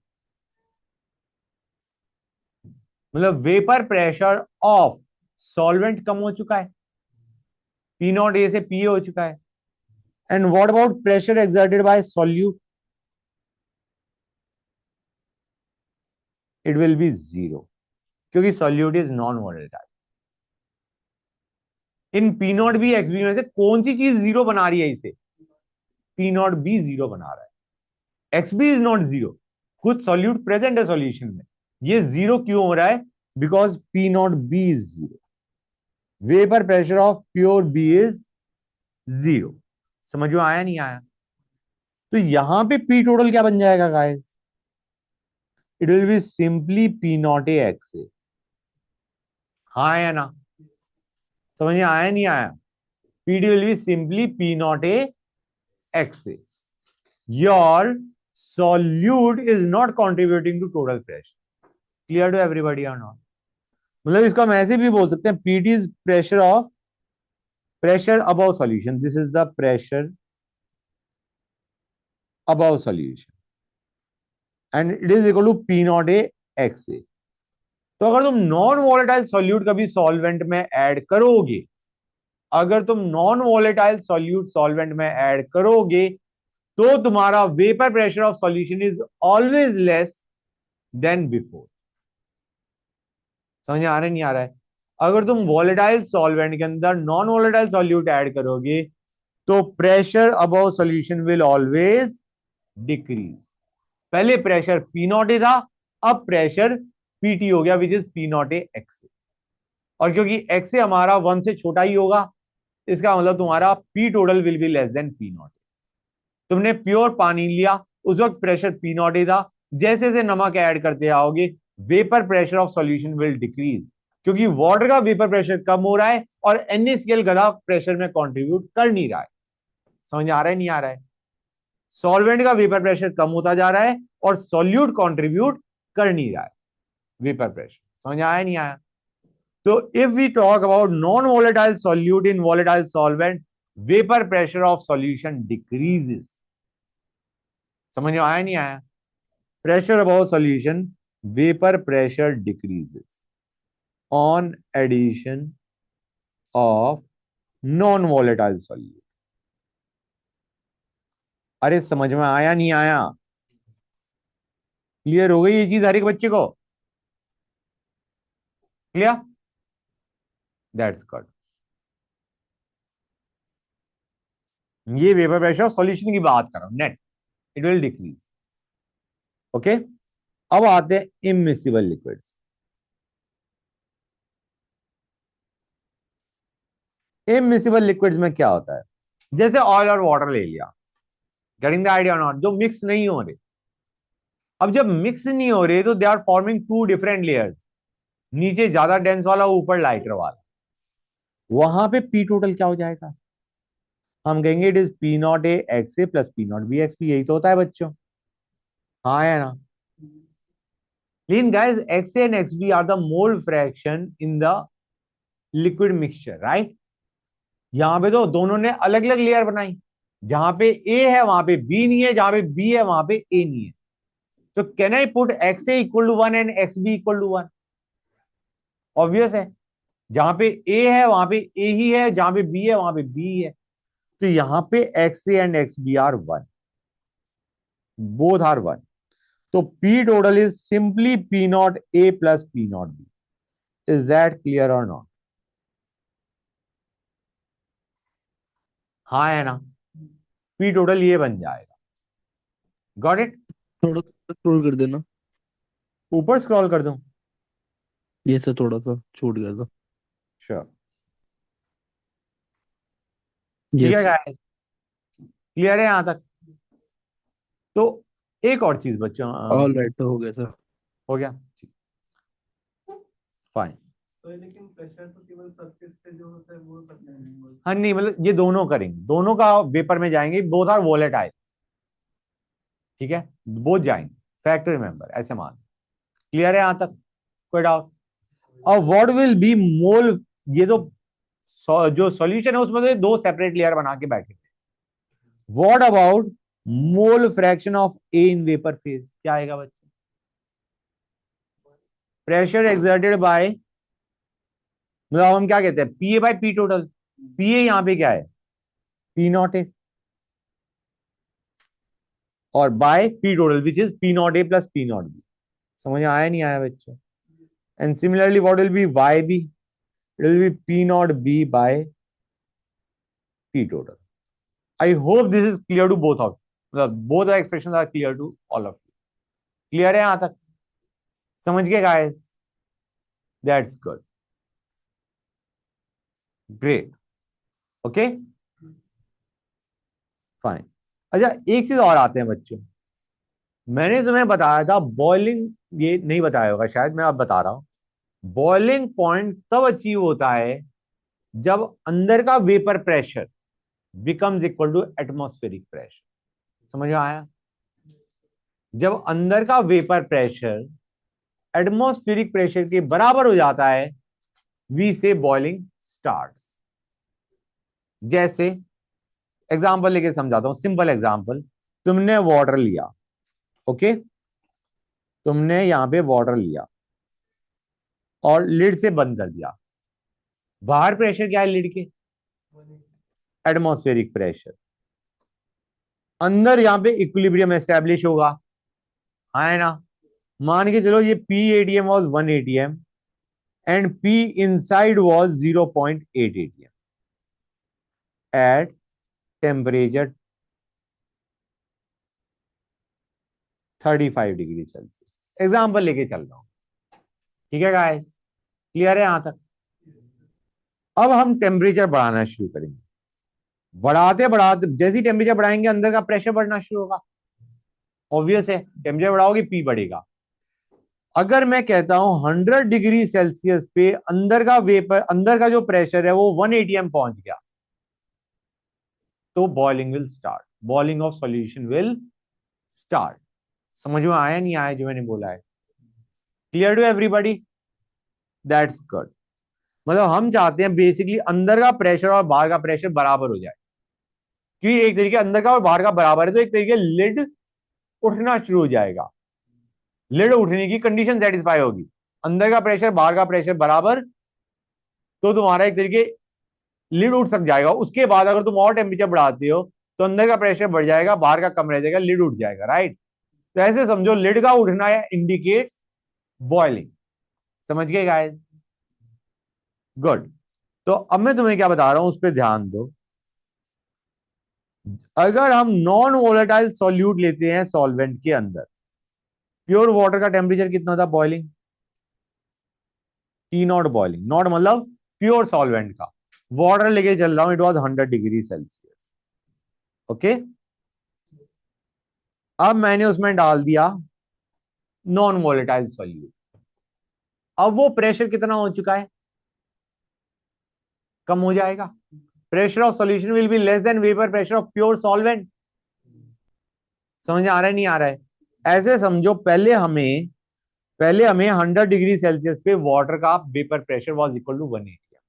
मतलब वेपर प्रेशर ऑफ सॉल्वेंट कम हो चुका है, पी नॉट ए से पी ए हो चुका है। And what about pressure exerted by solute? It will be zero, क्योंकि solute is non volatile. In P not B x B में से कौन सी चीज जीरो बना रही है इसे? पी नॉट बी जीरो बना रहा है, X B is not zero. कुछ सॉल्यूट प्रेजेंट है सॉल्यूशन में, ये जीरो क्यों हो रहा है? Because P not B is zero, vapour pressure of pure B is zero. समझ में आया नहीं आया? तो यहां पे पी टोटल क्या बन जाएगा guys? It will be simply P not A x A. हाँ या ना? समझ में आया नहीं आया? PD will be simply P not A x A. Your solute is not contributing to total pressure. Clear to everybody or not? मतलब इसको हम ऐसे भी बोल सकते हैं, PT is pressure of, pressure above solution, this is the pressure above solution and it is equal to P not A x A. तो अगर तुम नॉन वॉलेटाइल सॉल्यूट कभी सॉल्वेंट में ऐड करोगे, अगर तुम नॉन वॉलेटाइल सॉल्यूट सॉल्वेंट में add करोगे, तो तुम्हारा vapour pressure of solution is always less than before. समझ आ रहा है नहीं आ रहा है? अगर तुम वॉलेटाइल सॉल्वेंट के अंदर नॉन वॉलेटाइल सॉल्यूट ऐड करोगे, तो pressure above solution will always decrease. पहले प्रेशर पी नॉट ए था, अब प्रेशर पीटी हो गया, which is P not A x A. और क्योंकि एक्स ए हमारा वन से छोटा ही होगा, इसका मतलब तुम्हारा P total will be less than P not. तुमने प्योर पानी लिया, उस वक्त प्रेशर पी नॉट ए था, जैसे जैसे नमक ऐड करते आओगे, vapour pressure of solution will decrease, क्योंकि वाटर का वेपर प्रेशर कम हो रहा है और NaCl गधा प्रेशर में कंट्रीब्यूट कर नहीं रहा है। समझ आ रहा है नहीं आ रहा है? सॉल्वेंट का वेपर प्रेशर कम होता जा रहा है और सॉल्यूट कंट्रीब्यूट कर नहीं रहा है वेपर प्रेशर। समझ आया नहीं आया? तो if we talk about non volatile solute in volatile solvent, vapour pressure of solution decreases. समझ में आया नहीं आया? Pressure about solution, vapour pressure decreases on addition of non volatile solute. अरे समझ में आया नहीं आया? क्लियर हो गई ये चीज हर एक बच्चे को? क्लियर? That's good. ये वेपर प्रेशर ऑफ सॉल्यूशन की बात कर रहा हूं, net it will decrease. Okay, अब आते हैं इमिसिबल लिक्विड्स। इमिसिबल लिक्विड्स में क्या होता है? जैसे ऑयल और वाटर ले लिया, गेटिंग द आइडिया नॉट, जो मिक्स नहीं हो रहे। अब जब मिक्स नहीं हो रहे तो they are forming two different layers, नीचे ज्यादा डेंस वाला, ऊपर लाइटर वाला। वहां पे पी टोटल क्या हो जाएगा? हम कहेंगे it is P not A x A plus P not B X P. यही तो होता है बच्चों, हाँ है ना? लेकिन guys X A and x B are the mole fraction in the liquid mixture, right? यहां पे तो दोनों ने अलग अलग लेयर बनाई, जहां पे ए है वहां पे बी नहीं है, जहां पे बी है वहां पे ए नहीं है। तो can I put x A equal to one and x B equal to one? Obvious है, जहां पे ए है वहां पे ए ही है, जहां पे बी है वहां पे बी है। तो यहां पे X A and x B are one, both are one. तो P total is simply P not A plus P not B. Is that clear और नॉट? हाँ है ना? पी टोटल ये बन जाएगा। Got it? थोड़ा स्क्रॉल कर देना। ऊपर स्क्रॉल कर दूं? ये से थोड़ा सा छूट गया था। श्योर। ठीक है यस। गाइस, क्लियर है यहां तक? तो एक और चीज बच्चों, ऑल राइट, तो हो गया सर। हो गया, ठीक, फाइन। तो लेकिन प्रेशर तो केवल सरफेस पे जो होता है वो करना है। हाँ नहीं, मतलब ये दोनों करेंगे, दोनों का वेपर में जाएंगे, बोथ आर वोलेटाइल। ठीक है, बोथ जाएंगे, फैक्ट रिमेंबर, ऐसे मान। क्लियर है यहां तक? कोई डाउट? और व्हाट विल बी मोल, ये तो जो सॉल्यूशन है उसमें तो दो सेपरेट लेयर बना के बैठे थे। What about mole fraction of A in vapour phase? क्या आएगा बच्चे? प्रेशर एक्सर्टेड बाय, मतलब हम क्या कहते हैं, P A by P total. P A यहां पे क्या है? पी नॉट ए, और by P total which is P not A plus P not B. समझ में आया नहीं आया बच्चों? And similarly what will be Y B? It will be P not B by P total. I hope this is clear to both of, मतलब both the expressions are clear to all of you. Clear है यहां तक? समझ गए guys? That's good, great, okay, fine. अच्छा, एक चीज और आते हैं बच्चों, मैंने तुम्हें बताया था बॉइलिंग, ये नहीं बताया होगा शायद, मैं अब बता रहा हूं। बॉइलिंग पॉइंट तब अचीव होता है जब अंदर का vapour pressure becomes equal to atmospheric pressure. समझ में आया? जब अंदर का वेपर प्रेशर एटमॉस्फेरिक प्रेशर के बराबर हो जाता है, वी से बॉइलिंग स्टार्ट्स। जैसे एग्जांपल लेके समझाता हूं, सिंपल एग्जांपल। तुमने वाटर लिया, ओके, तुमने यहां पे वाटर लिया और लिड से बंद कर दिया। बाहर प्रेशर क्या है लिड के? Atmospheric pressure. अंदर यहां पे इक्विलिब्रियम एस्टेब्लिश होगा, हाँ है ना? मान के चलो ये P ATM was 1 ATM and P inside was 0.8 ATM at temperature 35 degree Celsius. Example लेके चल रहा हूं, ठीक है गाइस? क्लियर है यहां तक? अब हम टेम्परेचर बढ़ाना शुरू करेंगे। बढ़ाते बढ़ाते जैसे ही टेम्परेचर बढ़ाएंगे अंदर का प्रेशर बढ़ना शुरू होगा। ऑब्वियस है, टेम्परेचर बढ़ाओगे पी बढ़ेगा। अगर मैं कहता हूं 100 डिग्री सेल्सियस पे अंदर का वेपर, अंदर का जो प्रेशर है वो 1 एटीएम पहुंच गया, तो boiling will start, boiling of solution will start. समझ में आया नहीं आया जो मैंने बोला है? Clear to everybody? That's good. मतलब हम चाहते हैं बेसिकली अंदर का प्रेशर और बाहर का प्रेशर बराबर हो जाए, क्योंकि एक तरीके अंदर का और बाहर का बराबर है तो एक तरीके लिड उठना शुरू हो जाएगा। लिड उठने की कंडीशन सेटिस्फाई होगी, अंदर का प्रेशर बाहर का प्रेशर बराबर, तो तुम्हारा एक तरीके लिड उठ सक जाएगा। उसके बाद अगर तुम और टेम्परेचर बढ़ाते हो तो अंदर का प्रेशर बढ़ जाएगा, बाहर का कम रह जाएगा, लिड उठ जाएगा, राइट? तो ऐसे समझो लिड का उठना इंडिकेट्स बॉइलिंग। समझ गए गाइस? गुड। तो अब मैं तुम्हें क्या बता रहा हूं उस पर ध्यान दो। अगर हम नॉन वोलेटाइल सॉल्यूट लेते हैं सॉल्वेंट के अंदर, प्योर वाटर का टेम्परेचर कितना था boiling? T not boiling, not मतलब प्योर सॉल्वेंट का। वाटर लेके चल रहा हूं, it was 100 degree Celsius, okay. अब मैंने उसमें डाल दिया नॉन वोलेटाइल सॉल्यूट। अब वो प्रेशर कितना हो चुका है? कम हो जाएगा। Pressure of solution will be less than vapour pressure of pure solvent. समझ आ रहा है नहीं आ रहा है? ऐसे समझो पहले हमें 100 डिग्री सेल्सियस पे वाटर का vapour pressure was equal to 1 ATM,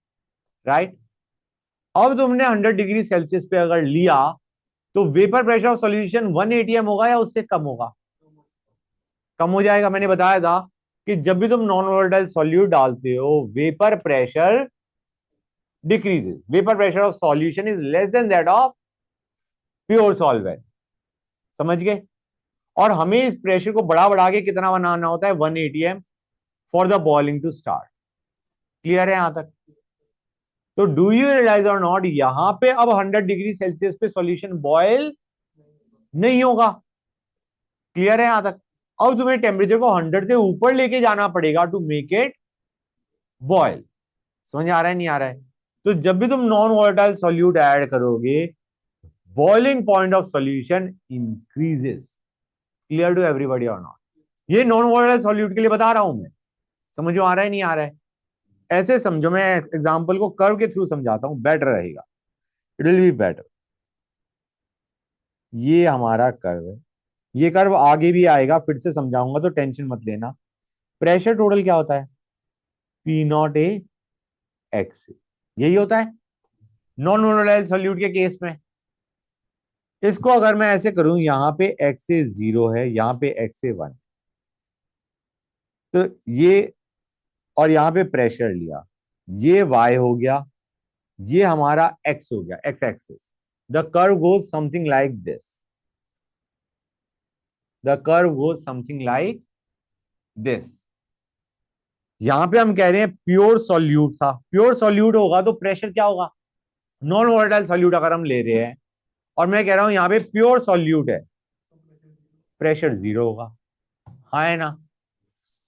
right? अब तुमने 100 डिग्री सेल्सियस पे अगर लिया तो vapour pressure of solution 1 ATM होगा या उससे कम होगा? कम हो जाएगा। मैंने बताया था कि जब भी तुम नॉन वोलेटाइल सॉल्यूट डालते हो vapour pressure decreases, vapour pressure of solution is less than that of pure solvent. समझ गए? और हमें इस प्रेशर को बढ़ा बढ़ा के कितना बनाना होता है? 1 ATM for the boiling to start. Clear है यहां तक? तो डू यू रियलाइज और नॉट, यहां पे अब 100 डिग्री सेल्सियस पे सॉल्यूशन बॉयल नहीं होगा। क्लियर है यहां तक? अब तुम्हें टेम्परेचर को 100 से ऊपर लेके जाना पड़ेगा टू मेक इट बॉयल। समझ आ रहा है नहीं आ रहा है? तो जब भी तुम नॉन वोलेटाइल सॉल्यूट ऐड करोगे boiling point of solution increases. Clear to everybody और नॉट? ये नॉन वोलेटाइल सॉल्यूट के लिए बता रहा हूं मैं। समझ में आ रहा है नहीं आ रहा है? ऐसे समझो, मैं एग्जांपल को कर्व के थ्रू समझाता हूं, बेटर रहेगा, इट विल बी बेटर। ये हमारा कर्व है, ये कर्व आगे भी आएगा, फिर से समझाऊंगा तो टेंशन मत लेना। प्रेशर टोटल क्या होता है? पी नॉट ए एक्स, यही होता है नॉन वोलेटाइल सॉल्यूट के केस में। इसको अगर मैं ऐसे करूं, यहां पे एक्स ए 0 है, यहां पे एक्स ए 1, तो ये, और यहां पे प्रेशर लिया, ये वाई हो गया, ये हमारा एक्स हो गया, x axis. The curve goes something like this, the curve goes something like this. यहां पे हम कह रहे हैं प्योर सॉल्यूट था, प्योर सॉल्यूट होगा तो प्रेशर क्या होगा? नॉन वोलेटाइल सॉल्यूट अगर हम ले रहे हैं और मैं कह रहा हूं यहां पे प्योर सॉल्यूट है, प्रेशर 0 होगा, हाँ है ना?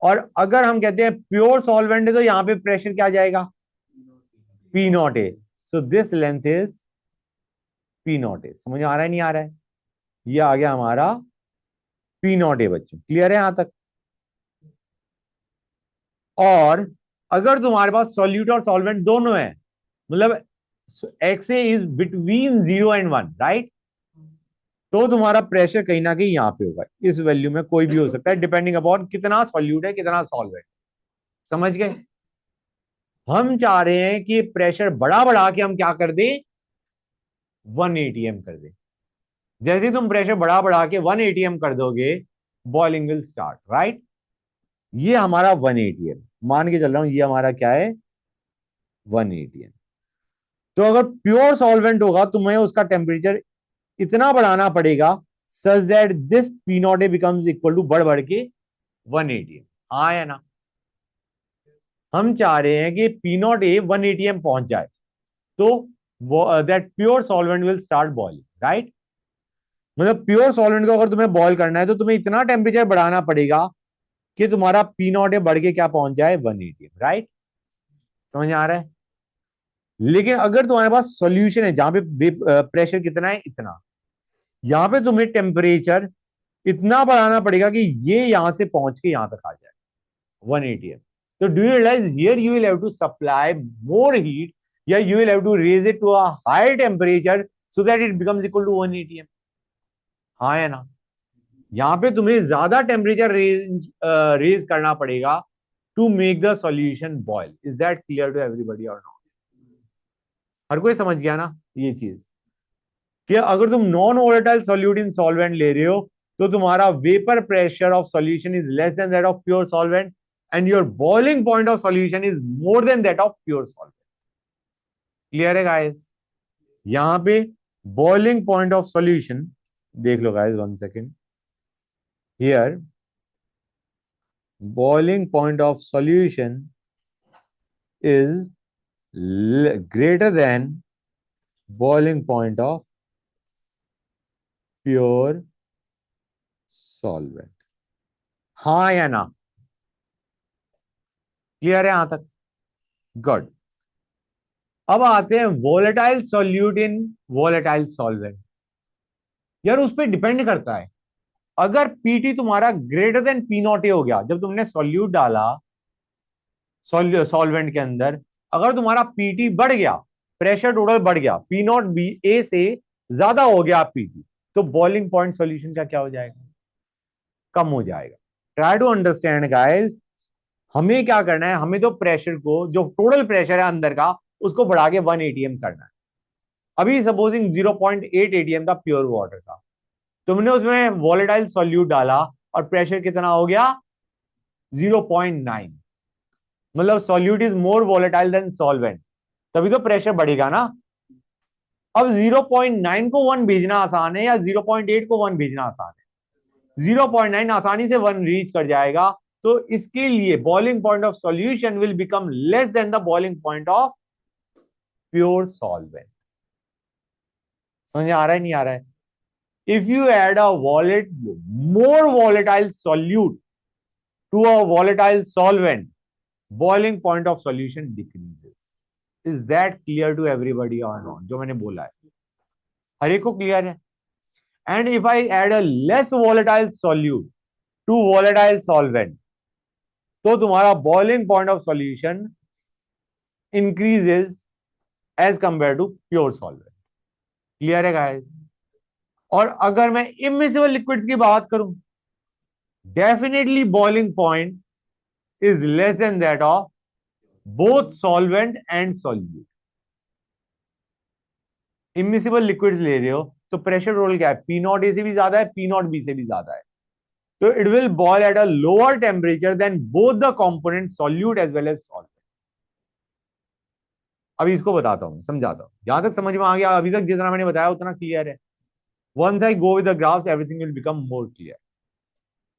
और अगर हम कहते हैं प्योर सॉल्वेंट है तो यहां पे प्रेशर क्या आ जाएगा? P not a. So this length is P not a. समझ आ रहा है नहीं आ रहा है? ये आ गया हमारा पी नॉट ए बच्चों, क्लियर है यहां तक। और अगर तुम्हारे पास सॉल्यूट और सॉल्वेंट दोनों है, मतलब x A is between 0 and 1, right, तो तुम्हारा प्रेशर कहीं ना कहीं यहां पे होगा, इस वैल्यू में कोई भी हो सकता है, डिपेंडिंग अपॉन कितना सॉल्यूट है कितना सॉल्वेंट। समझ गए। हम चाह रहे हैं कि प्रेशर बढ़ा बढ़ा के हम क्या कर दें, 1 atm कर दें। जैसे ही तुम प्रेशर बढ़ा बढ़ा के 1 atm कर दोगे, बॉइलिंग विल स्टार्ट, राइट। ये हमारा 1 atm मान के चल रहा हूं, ये हमारा क्या है, 1 atm। तो अगर प्योर सॉल्वेंट होगा तुम्हें उसका टेम्परेचर इतना बढ़ाना पड़ेगा such that this P not A becomes equal to बढ़ बढ़ के 1 atm। हाँ या ना। हम चाह रहे हैं कि पी नॉट ए 1 atm पहुंच जाए, तो that pure solvent will start boiling, right. मतलब प्योर सॉल्वेंट को अगर तुम्हें बॉयल करना है तो तुम्हें इतना टेम्परेचर बढ़ाना पड़ेगा कि तुम्हारा पी नॉट ए बढ़ के क्या पहुंच जाए, 1 atm, राइट। समझ में आ रहा है। लेकिन अगर तुम्हारे पास सॉल्यूशन है जहां पे प्रेशर कितना है, इतना, यहां पे तुम्हें टेम्परेचर इतना बढ़ाना पड़ेगा कि ये यहां से पहुंच के यहां तक आ जाए, 1 atm। तो do you realise here you will have to supply more heat, या you will have to raise it to a higher temperature so that it becomes equal to 1 atm। हाँ या ना। यहां पे तुम्हें ज्यादा टेम्परेचर रेज करना पड़ेगा to make the solution boil. Is that clear to everybody और नॉट। हर कोई समझ गया ना ये चीज, कि अगर तुम non volatile solute in solvent ले रहे हो तो तुम्हारा vapour pressure of solution is less than that of pure solvent, and your boiling point of solution is more than that of pure solvent. Clear है गाइस। यहां पे boiling point of solution देख लो guys, 1 second. Here boiling point of solution is greater than boiling point of pure solvent। हाँ या ना, clear है यहां तक, गुड। अब आते हैं वोलेटाइल सॉल्यूट इन वोलेटाइल सॉल्वेंट। यार उस पर डिपेंड करता है। अगर पीटी तुम्हारा greater than P not a हो गया, जब तुमने सॉल्यूट डाला सॉल्वेंट के अंदर, अगर तुम्हारा पीटी बढ़ गया, प्रेशर टोटल बढ़ गया, पी नॉट बी ए से ज्यादा हो गया पीटी, तो बॉइलिंग पॉइंट सॉल्यूशन का क्या हो जाएगा, कम हो जाएगा। Try to understand guys. हमें क्या करना है, हमें तो प्रेशर को, जो टोटल प्रेशर है अंदर का, उसको बढ़ा के 1 atm करना है। अभी सपोजिंग 0.8 atm था प्योर वाटर का, तुमने उसमें वॉलेटाइल सॉल्यूट डाला और प्रेशर कितना हो गया, 0.9। मतलब solute is more volatile than solvent, तभी तो प्रेशर बढ़ेगा ना। अब 0.9 को 1 भेजना आसान है या 0.8 को 1 भेजना आसान है, 0.9 आसानी से 1 रीच कर जाएगा। तो इसके लिए boiling point of solution will become less than the boiling point of pure solvent. समझ आ रहा है नहीं आ रहा है। If you add a volat more volatile solute to a volatile solvent, boiling point of solution decreases. Is that clear to everybody और not, जो मैंने बोला है हर एक को क्लियर है। And if I add a less volatile solute to volatile solvent, तो तुम्हारा boiling point of solution increases as compared to pure solvent। Clear है गाइस। और अगर मैं इमिसिबल लिक्विड्स की बात करूं, definitely boiling point is less than that of both solvent and solute. Immiscible liquids ले रहे हो तो प्रेशर रोल क्या है, पी नॉट ए से भी ज्यादा है, पी नॉट बी से भी ज्यादा है, तो it will boil at a lower temperature than both the component solute as well as solvent. अभी इसको बताता हूं, समझाता हूं, यहां तक समझ में आ गया, अभी तक जितना मैंने बताया उतना क्लियर है। Once I go with the graphs everything will become more clear.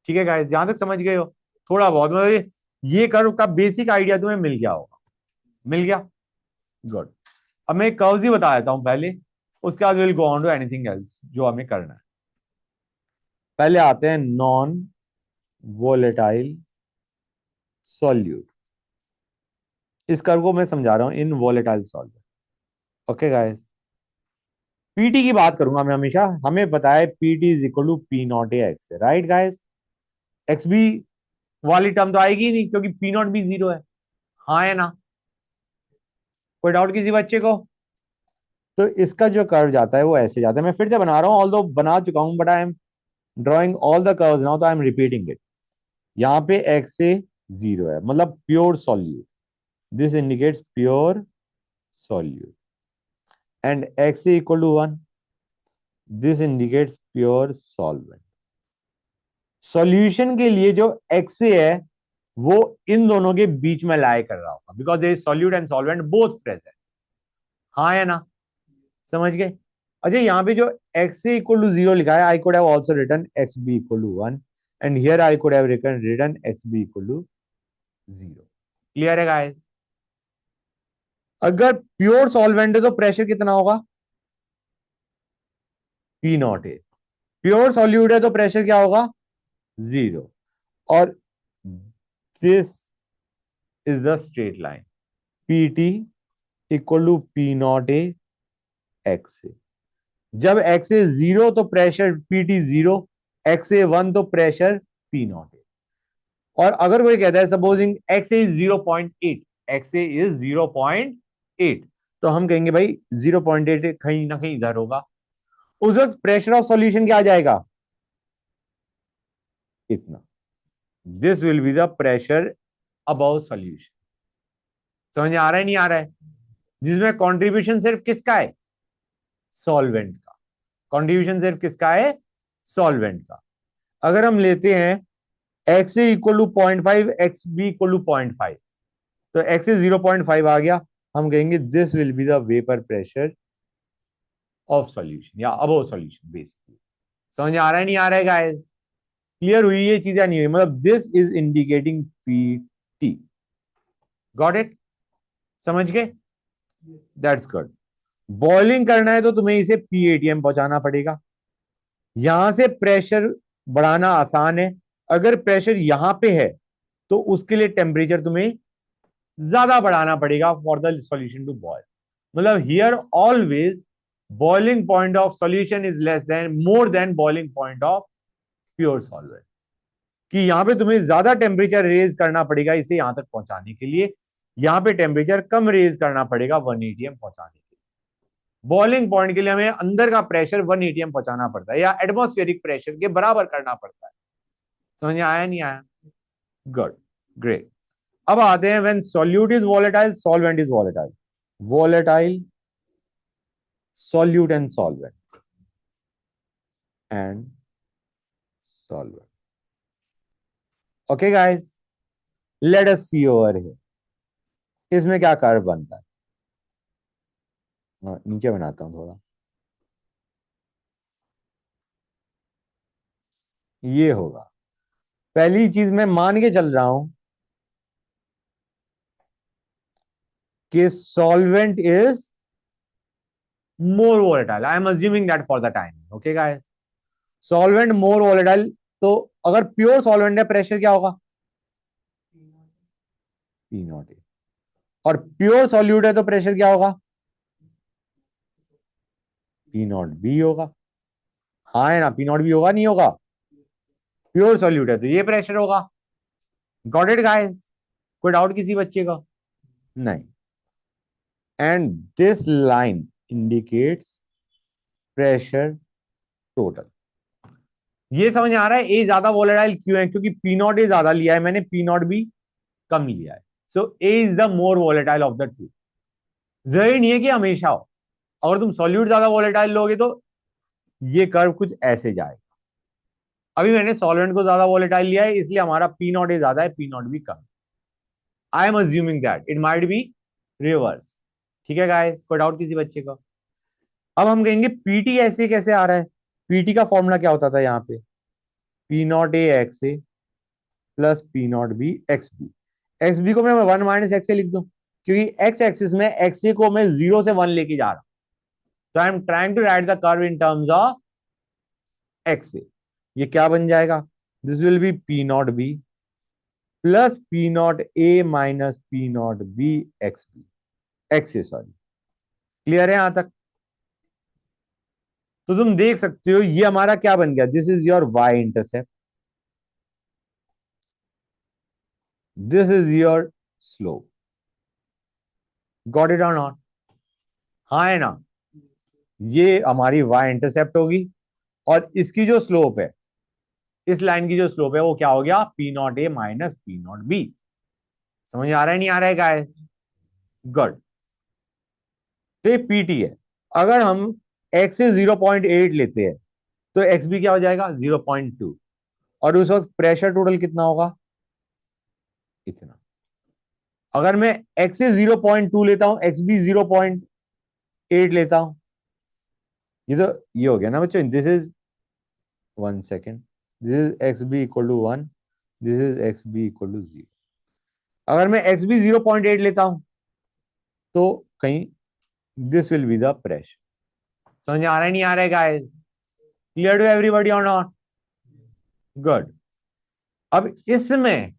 ठीक है गाइस, जहां तक समझ गए हो, थोड़ा बहुत मतलब ये कर्व का बेसिक आइडिया तुम्हें मिल गया होगा, मिल गया, गुड। अब मैं कर्व्स ही बता देता हूं पहले, उसके बाद will go on to anything else जो हमें करना है। पहले आते हैं नॉन वोलेटाइल सॉल्यूट। इस कर्व को मैं समझा रहा हूं in volatile solute. Okay guys, PT की बात करूंगा मैं हमेशा, हमें पता है PT is equal to P not A X, right guys? X B वाली टर्म तो आएगी ही नहीं क्योंकि पी नॉट भी जीरो है। हाँ है ना? कोई डाउट किसी बच्चे को? तो इसका जो कर्व जाता है वो ऐसे जाता है। मैं फिर से बना रहा हूं, ऑल्दो बना चुका हूं, but I am drawing all the curves now, तो आई एम रिपीटिंग इट। यहाँ पे एक्स से जीरो है, मतलब pure solute, this indicates pure solute. And X से equal to one, this indicates pure solvent. Solution के लिए जो एक्स है वो इन दोनों के बीच में लाई कर रहा होगा, because there is solute and solvent both present. हाँ है ना? समझ गए? अच्छा, यहाँ पे जो x A equal to zero लिखा है, I could have also written x B equal to one, and here I could have written x B equal to zero. Clear है गाइस? अगर प्योर सॉल्वेंट है तो प्रेशर कितना होगा? P not A. Pure solute है तो pressure क्या होगा? जीरो। और this is the straight line, P T equal to P not A x A. जब एक्स ए जीरो तो pressure P T zero, X A one तो pressure P not A. और अगर कोई कहता है supposing X A is 0.8, X A is 0.8, तो हम कहेंगे भाई 0.8 कहीं ना कहीं इधर होगा। उस वक्त प्रेशर ऑफ सॉल्यूशन क्या आ जाएगा? इतना। This will be the pressure above solution. समझ आ रहा है नहीं आ रहा है? जिसमें कंट्रीब्यूशन सिर्फ किसका है? सॉल्वेंट का। कंट्रीब्यूशन सिर्फ किसका है? सॉल्वेंट का। अगर हम लेते हैं x A equal to 0.5, x B equal to 0.5, तो एक्स ए 0.5 आ गया, हम कहेंगे this will be the vapour pressure of solution या अबव सॉल्यूशन बेसिकली। समझ आ रहा है नहीं आ रहा है गाइस? क्लियर हुई ये चीजें नहीं हुई? मतलब this is indicating P T. Got it? समझ गए? That's good. बॉइलिंग करना है तो तुम्हें इसे पीएटीएम पहुंचाना पड़ेगा। यहां से प्रेशर बढ़ाना आसान है। अगर प्रेशर यहां पे है तो उसके लिए टेम्परेचर तुम्हें ज्यादा बढ़ाना पड़ेगा for the solution to boil. मतलब here always boiling point of solution is less than more than boiling point of pure solvent. कि यहां पे तुम्हें ज्यादा टेम्परेचर रेज करना पड़ेगा इसे यहां तक पहुंचाने के लिए, यहां पे टेम्परेचर कम रेज करना पड़ेगा 1 एटीएम पहुंचाने के लिए। बॉइलिंग पॉइंट के लिए हमें अंदर का प्रेशर 1 एटीएम पहुंचाना पड़ता है या एटमॉस्फेरिक प्रेशर के बराबर करना पड़ता है। समझ में आया नहीं आया? Good, great. अब आते हैं when solute is volatile, solvent is volatile. Volatile solute and solvent. Okay guys, let us see over here. इसमें क्या कर्व बनता है? नीचे बनाता हूं थोड़ा। ये होगा, पहली चीज मैं मान के चल रहा हूं कि solvent is more volatile. I am assuming that for the time. Okay guys, solvent more volatile. तो अगर प्योर सॉल्वेंट है प्रेशर क्या होगा? P not A. और प्योर सॉल्यूट है तो प्रेशर क्या होगा? पी नॉट बी होगा। हाँ है ना? पी नॉट बी होगा नहीं होगा? प्योर सॉल्यूट है तो ये प्रेशर होगा। Got it guys? कोई डाउट किसी बच्चे का? नहीं। And this line indicates pressure total. ये समझ आ रहा है ए ज्यादा वोलेटाइल क्यों है? क्योंकि पी नॉट ए ज्यादा लिया है मैंने, पी नॉट बी कम लिया है। So A is the more volatile of the two. जरूरी नहीं है कि हमेशा हो। अगर तुम सॉल्यूट ज्यादा वोलेटाइल लोगे तो ये कर्व कुछ ऐसे जाएगा। अभी मैंने सॉल्वेंट को ज्यादा वोलेटाइल लिया है इसलिए हमारा पी नॉट ए ज्यादा है, P not be come. I am assuming that it might be reverse. ठीक है गाइस? कोई डाउट किसी बच्चे का? अब हम कहेंगे पीटी ऐसे कैसे आ रहा है? पीटी का फॉर्मूला क्या होता था यहाँ पे? P not A x A plus P not B x B. X B को मैं 1 - एक्स ए लिख दूं, क्योंकि एक्स एक्सिस में एक्स ए को मैं 0 से 1 लेके जा रहा हूं। तो I am trying to write the curve in terms of X A. ये क्या बन जाएगा? This will be P not B plus P not A minus P not B x B, X A sorry. Clear है यहां तक? तो तुम देख सकते हो ये हमारा क्या बन गया, this is your y intercept, this is your slope. Got it or not? हाँ है ना? ये हमारी वाई इंटरसेप्ट होगी, और इसकी जो स्लोप है, इस लाइन की जो स्लोप है वो क्या हो गया, P not A minus P not B. समझ आ रहा है नहीं आ रहा है गाइस? गुड। तो ये पीटी है। अगर हम एक्स से 0.8 लेते हैं तो एक्स भी क्या हो जाएगा, 0.2, और उस वक्त प्रेशर टोटल कितना होगा, इतना। अगर मैं एक्स से 0.2 लेता हूं, एक्स भी 0.8 लेता हूं, ये तो ये हो गया ना बच्चों, this is 1 second, this is x B equal to 1, this is x B equal to 0। अगर मैं एक्स भी 0.8 लेता हूं तो कहीं this will be the pressure. समझ आ रहा है नहीं आ रहा है गाइस? क्लियर टू एवरीबॉडी और नॉट? गुड। अब इसमें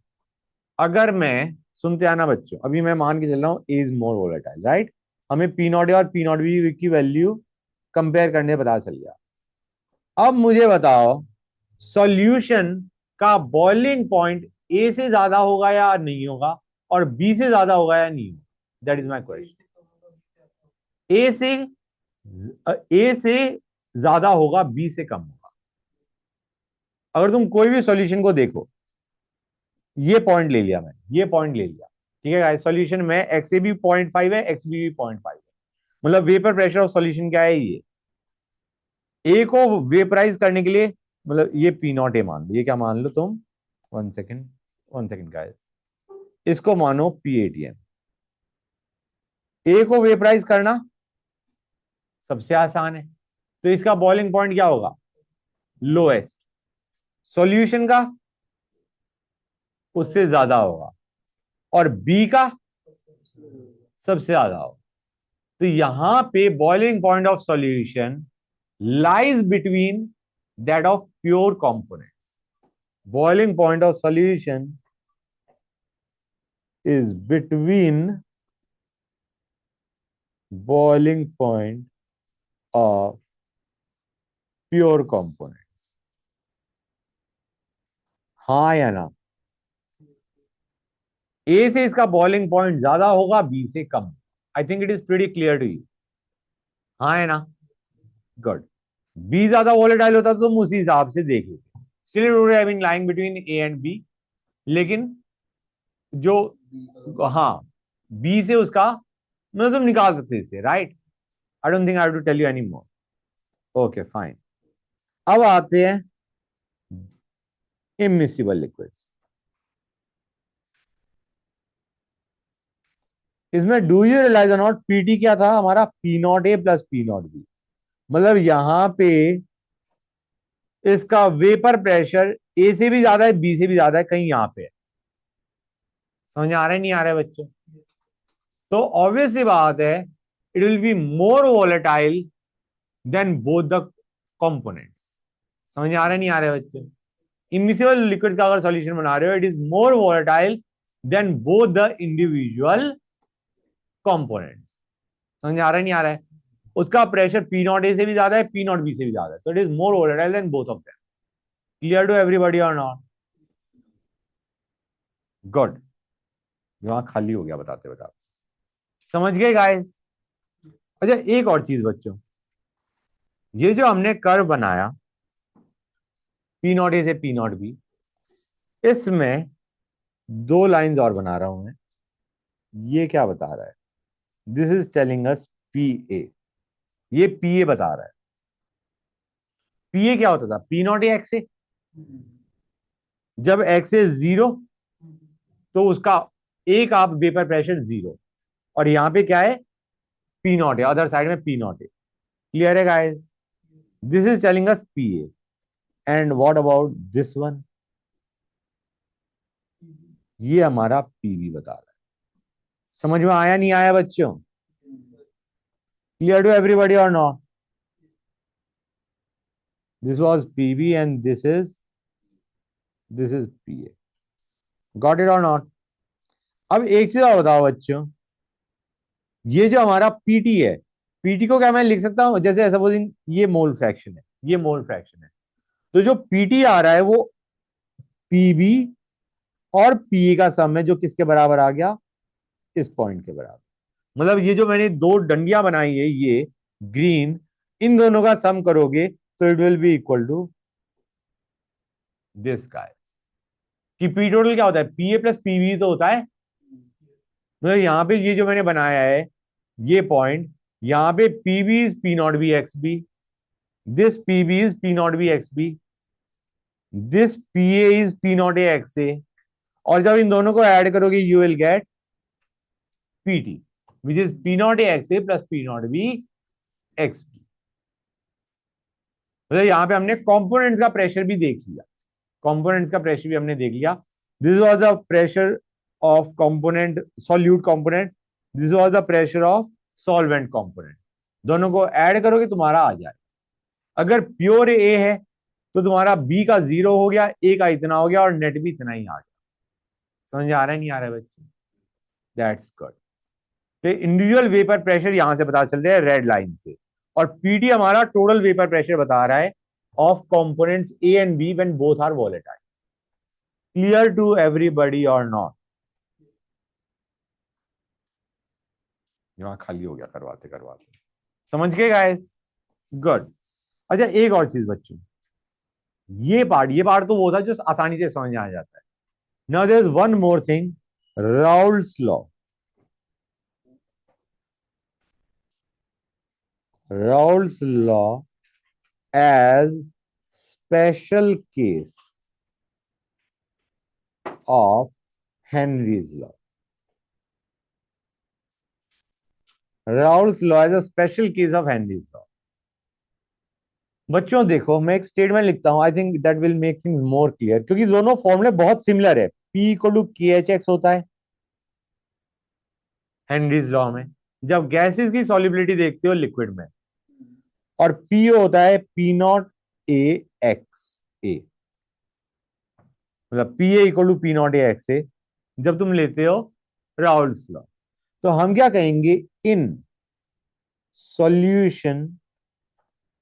अगर मैं, सुनते आना बच्चों, अभी मैं मान के चल रहा हूं ए इज मोर वोलेटाइल, राइट? हमें पी नॉट ए और पी नॉट बी की वैल्यू कंपेयर करने पता चल गया। अब मुझे बताओ सॉल्यूशन का बॉइलिंग पॉइंट ए से ज्यादा होगा या नहीं होगा, और बी से ज्यादा होगा या नहीं होगा? That is my question. A से ए से ज्यादा होगा, बी से कम होगा। अगर तुम कोई भी सॉल्यूशन को देखो, ये पॉइंट ले लिया मैंने, ये पॉइंट ले लिया, ठीक है गाइस? सॉल्यूशन में एक्स ए भी 0.5 है, एक्स बी भी 0.5 है, मतलब वेपर प्रेशर ऑफ सॉल्यूशन क्या है, ये ए को वेपराइज करने के लिए, मतलब ये पी नॉट ए मान लो, ये क्या मान लो तुम, 1 सेकेंड, 1 सेकेंड गाइस, इसको मानो पी एटीएम। ए को वेपराइज करना सबसे आसान है, तो इसका बॉइलिंग पॉइंट क्या होगा, लोएस्ट। सॉल्यूशन का उससे ज्यादा होगा, और बी का सबसे ज्यादा होगा। तो यहां पे boiling point of solution lies between that of pure components. Boiling point of solution is between boiling point of pure components. हाँ या ना? ए से इसका बॉइलिंग पॉइंट ज्यादा होगा, बी से कम। I think it is pretty clear to you. हाँ है ना? गुड। बी ज्यादा वॉलेटाइल होता तो तुम उसी हिसाब से देख लेते। Still I mean lying between A and B, लेकिन जो, हाँ, बी से उसका मतलब तुम निकाल सकते इसे, right? I don't think I have to tell you any more. Okay fine. अब आते हैं इमिसिबल लिक्विड्स। इसमें do you realise not, PT क्या था हमारा, P not A plus P not B. मतलब यहां पे इसका वेपर प्रेशर ए से भी ज्यादा है, बी से भी ज्यादा है, कहीं यहां पे है। समझ आ रहा है नहीं आ रहा है बच्चों? तो ऑब्वियस सी बात है, it will be more volatile than both the components. समझ आ रहा है नहीं आ रहा है बच्चों? इमिसिबल लिक्विड का अगर सॉल्यूशन बना रहे हो, it is more volatile than both the individual components. समझ आ रहा है नहीं आ रहा है? उसका प्रेशर पी नॉट ए से भी ज्यादा है, पी नॉट बी से भी ज्यादा है, तो it is more volatile than both of them. Clear to everybody और नॉट? गुड। दिमाग खाली हो गया बताते बताते। समझ गए गाइस? अच्छा एक और चीज बच्चों, ये जो हमने कर्व बनाया पी नॉट ए से पी नॉट बी, इसमें दो लाइंस और बना रहा हूं मैं। ये क्या बता रहा है, this is telling us P A, ये पी ए बता रहा है। पी ए क्या होता था, P not A x A. जब एक्स ए जीरो तो उसका एक आप वेपर प्रेशर जीरो, और यहां पे क्या है, पी नॉट है, अदर साइड में पी नॉट है। क्लियर है guys? This is telling us P A. And what about this one, ये हमारा पीवी बता रहा है। समझ में आया नहीं आया बच्चों? क्लियर टू एवरीबॉडी और not? This was PV and this is P A. Got it or not? अब एक चीज और बताओ बच्चों, ये जो हमारा पीटी है, पीटी को क्या मैं लिख सकता हूं, जैसे सपोजिंग ये मोल फ्रैक्शन है, ये मोल फ्रैक्शन है, तो जो पीटी आ रहा है वो पीबी और पीए का सम है, जो किसके बराबर आ गया, इस पॉइंट के बराबर। मतलब ये जो मैंने दो डंडियां बनाई है, ये ग्रीन, इन दोनों का सम करोगे तो it will be equal to this guy. कि पी टोटल क्या होता है, पीए प्लस पीवी तो होता है। मतलब यहां पे ये जो मैंने बनाया है ये पॉइंट, यहां पे PB is P not B x B, this PB is P not B x B, this PA is P not A x A, और जब इन दोनों को ऐड करोगे you will get PT which is P not A x A plus P not B x B. मतलब यहां पे हमने कंपोनेंट्स का प्रेशर भी देख लिया, कंपोनेंट्स का प्रेशर भी हमने देख लिया। This was the pressure of component, solute component, this was the pressure of solvent component. दोनों को ऐड करोगे तुम्हारा आ जाए। अगर प्योर ए है तो तुम्हारा बी का 0 हो गया, ए का इतना हो गया, और नेट भी इतना ही आ गया। समझ आ रहा है नहीं आ रहा है बच्चे? That's good. तो इंडिविजुअल वेपर प्रेशर यहां से पता चल रहा है रेड लाइन से, और पीटी हमारा टोटल वेपर प्रेशर बता रहा है of components A and B when both are volatile. Clear to everybody और नॉट? दिमाग खाली हो गया करवाते करवाते। समझ गए गाइस? गुड। अच्छा एक और चीज बच्चों, ये पार्ट तो वो था जो आसानी से समझ में आ जाता है। Now there is one more thing, Raoult's law. Raoult's law as special case of Henry's law. Raoult's law is a special case of Henry's law. बच्चों देखो मैं एक स्टेटमेंट लिखता हूं, I think that will make things more clear, क्योंकि दोनों फॉर्मूले बहुत सिमिलर है। P इक्वल टू के एच एक्स होता है हेनरीज लॉ में, जब गैसेस की सॉल्युबिलिटी देखते हो लिक्विड में, और P होता है P not A x A, मतलब P A equal to P not A x A जब तुम लेते हो राउल्स लॉ। तो हम क्या कहेंगे, in solution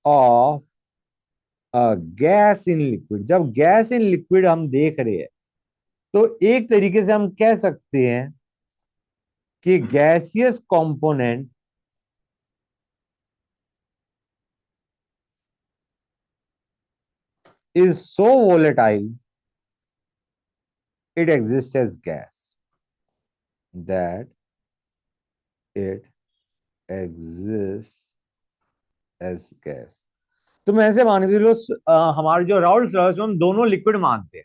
of gas in liquid, जब गैस इन लिक्विड हम देख रहे हैं तो एक तरीके से हम कह सकते हैं कि gaseous component is so volatile it exists as gas, that it exists as gas। तुम ऐसे मान के चलो, हमारे जो राउल्स लॉ है हम दोनों लिक्विड मानते हैं।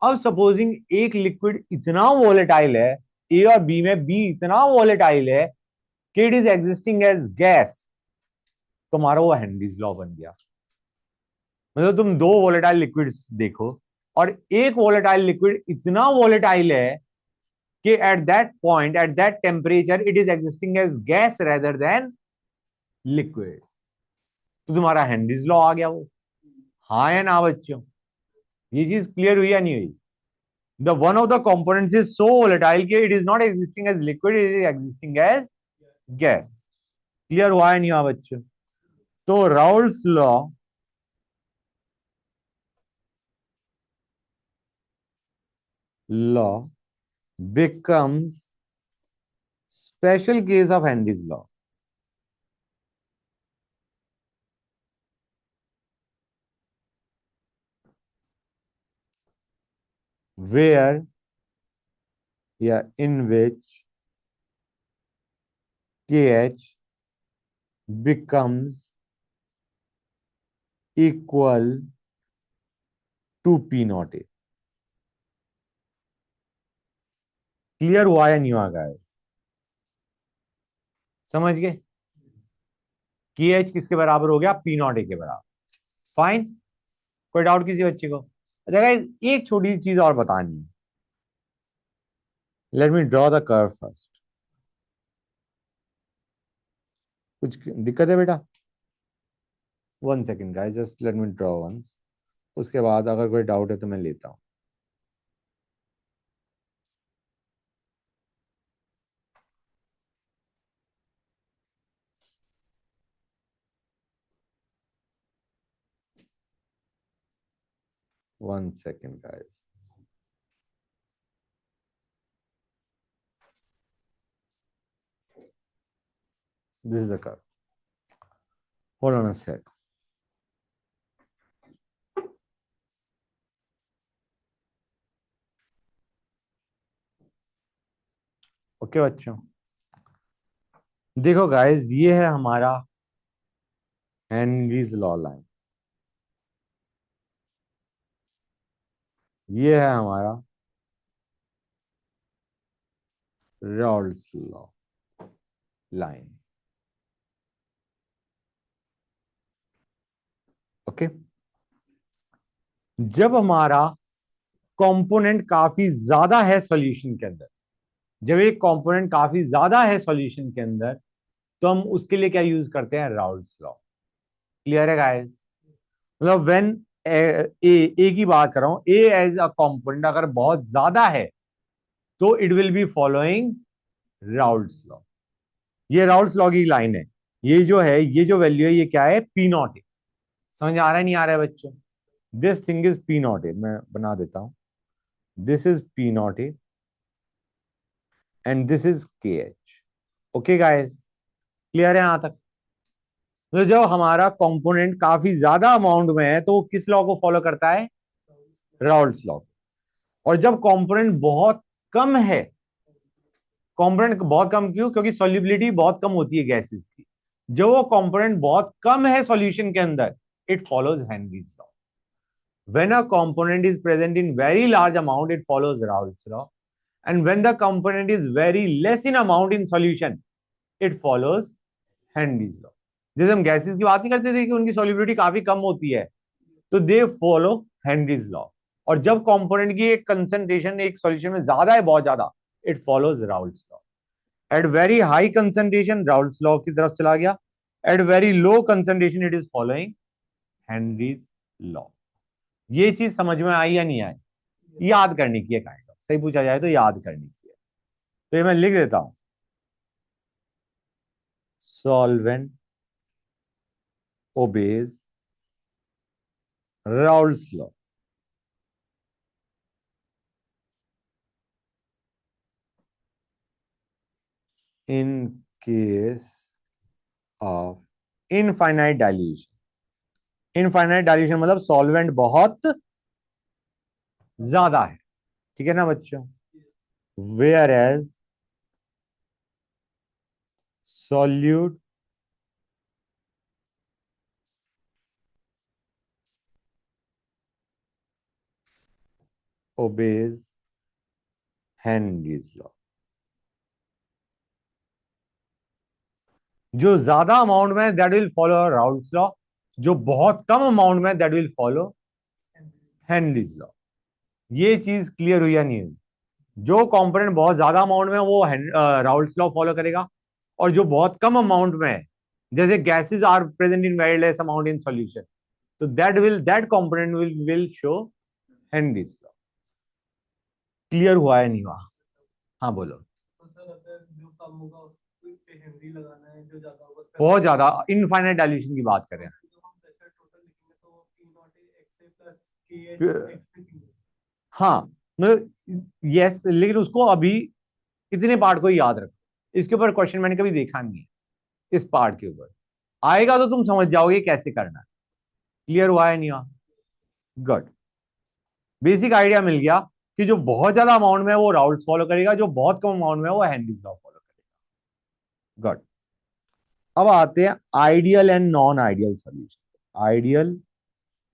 अब सपोजिंग एक लिक्विड इतना वोलेटाइल है, ए और बी में बी इतना वोलेटाइल है कि it is existing as gas, तुम्हारा वो हेनरीज लॉ बन गया। मतलब तुम दो वोलेटाइल लिक्विड्स देखो, और एक वोलेटाइल लिक्विड इतना वोलेटाइल है कि at that point, at that temperature, it is existing as gas rather than liquid, तो तुम्हारा हेनरीज लॉ आ गया वो। हाँ या ना बच्चों? ये चीज क्लियर हुई या नहीं हुई? The one of the components is so volatile कि it is not existing as liquid, it is existing as gas. Clear हुआ या नहीं हुआ बच्चों? तो Raoult's law becomes special case of Henry's law, where, yeah, in which KH becomes equal to P naught A। Clear हुआ या नहीं हुआ गाइस? समझ गए? KH किसके बराबर हो गया, P नॉट A के बराबर। फाइन, कोई डाउट किसी बच्चे को? अच्छा गाइस एक छोटी सी चीज और बतानी है, let me draw the curve first. कुछ दिक्कत है बेटा? 1 second guys, just let me draw once, उसके बाद अगर कोई डाउट है तो मैं लेता हूं। 1 second guys. This is the curve. Hold on a sec. Okay बच्चों, देखो गाइस, ये है हमारा हेनरीज लॉ लाइन, ये है हमारा राउल्स लॉ लाइन। ओके, जब हमारा कंपोनेंट काफी ज्यादा है सॉल्यूशन के अंदर, जब एक कंपोनेंट काफी ज्यादा है सॉल्यूशन के अंदर, तो हम उसके लिए क्या यूज करते हैं? Raoult's law. क्लियर है गाइस? मतलब व्हेन ए की बात कर रहा हूं, ए एज अ कंपोनेंट अगर बहुत ज्यादा है तो it will be following Raoult's law. ये राउल्स लॉ की लाइन है। ये जो है, ये जो वैल्यू है, ये क्या है? पी नॉट है। समझ आ रहा है नहीं आ रहा है बच्चों? This thing is P not है। मैं बना देता हूं, दिस इज पी नॉट है एंड दिस इज के एच। ओके गाइस, क्लियर है यहां तक? तो जब हमारा कंपोनेंट काफी ज्यादा अमाउंट में है तो वो किस लॉ को फॉलो करता है? Raoult's law. और जब कंपोनेंट बहुत कम है, कंपोनेंट बहुत कम क्यों? क्योंकि सॉल्युबिलिटी बहुत कम होती है गैसेस की। जो वो कंपोनेंट बहुत कम है सॉल्यूशन के अंदर, it follows Henry's law. When a component is present in very large amount, it follows Raoult's law, and when the component is very less in amount in solution, it follows Henry's law. जैसे हम gases की बात नहीं करते थे कि उनकी solubility काफी कम होती है, तो दे फॉलो हेनरीज लॉ। और जब कंपोनेंट की एक कंसंट्रेशन एक सॉल्यूशन में ज्यादा है, बहुत ज्यादा, it follows Raoult's law. At very high concentration Raoult's law की तरफ चला गया, at very low concentration it is following Henry's law. ये चीज समझ में आई या नहीं आई? याद करने की है, काइंड ऑफ सही पूछा जाए तो याद करने की है। तो ये मैं लिख देता हूं, solvent obeys Raoult's law in case of infinite dilution। Infinite dilution मतलब सॉल्वेंट बहुत ज्यादा है, ठीक है ना बच्चों? Whereas solute obeys Henry's law. जो ज्यादा अमाउंट में that will follow Raoult's law, जो बहुत कम अमाउंट में that will follow Henry's law. ये चीज क्लियर हुई या नहीं हुई? जो कंपोनेंट बहुत ज्यादा अमाउंट में है वो राउल्ट्स लॉ फॉलो करेगा, और जो बहुत कम अमाउंट में है, जैसे gases are present in very less amount in solution, तो that component will show Henry's law. Clear हुआ है नहीं हुआ? हाँ बोलो। तो सर अगर जो कम होगा उसको पे हेनरी लगाना है, जो ज्यादा होगा उसका बहुत ज्यादा इनफाइनाइट डाइल्यूशन की बात करें, जो हम प्रेशर टोटल लिखेंगे तो P not x A plus के एच फिर- एक्स पे क्यू। हाँ, मतलब यस, लेकिन उसको अभी इतने पार्ट को ही याद रखो। इसके ऊपर क्वेश्चन मैंने कभी देखा नहीं है, इस पार्ट के ऊपर आएगा तो तुम समझ जाओगे कैसे करना है। क्लियर हुआ है नहीं हुआ? गुड, बेसिक आइडिया मिल गया कि जो बहुत ज्यादा अमाउंट में है वो राउल्ट्स फॉलो करेगा, जो बहुत कम अमाउंट में है वो हेनरीज लॉ फॉलो करेगा। गुड। अब आते हैं ideal and non ideal solution. Ideal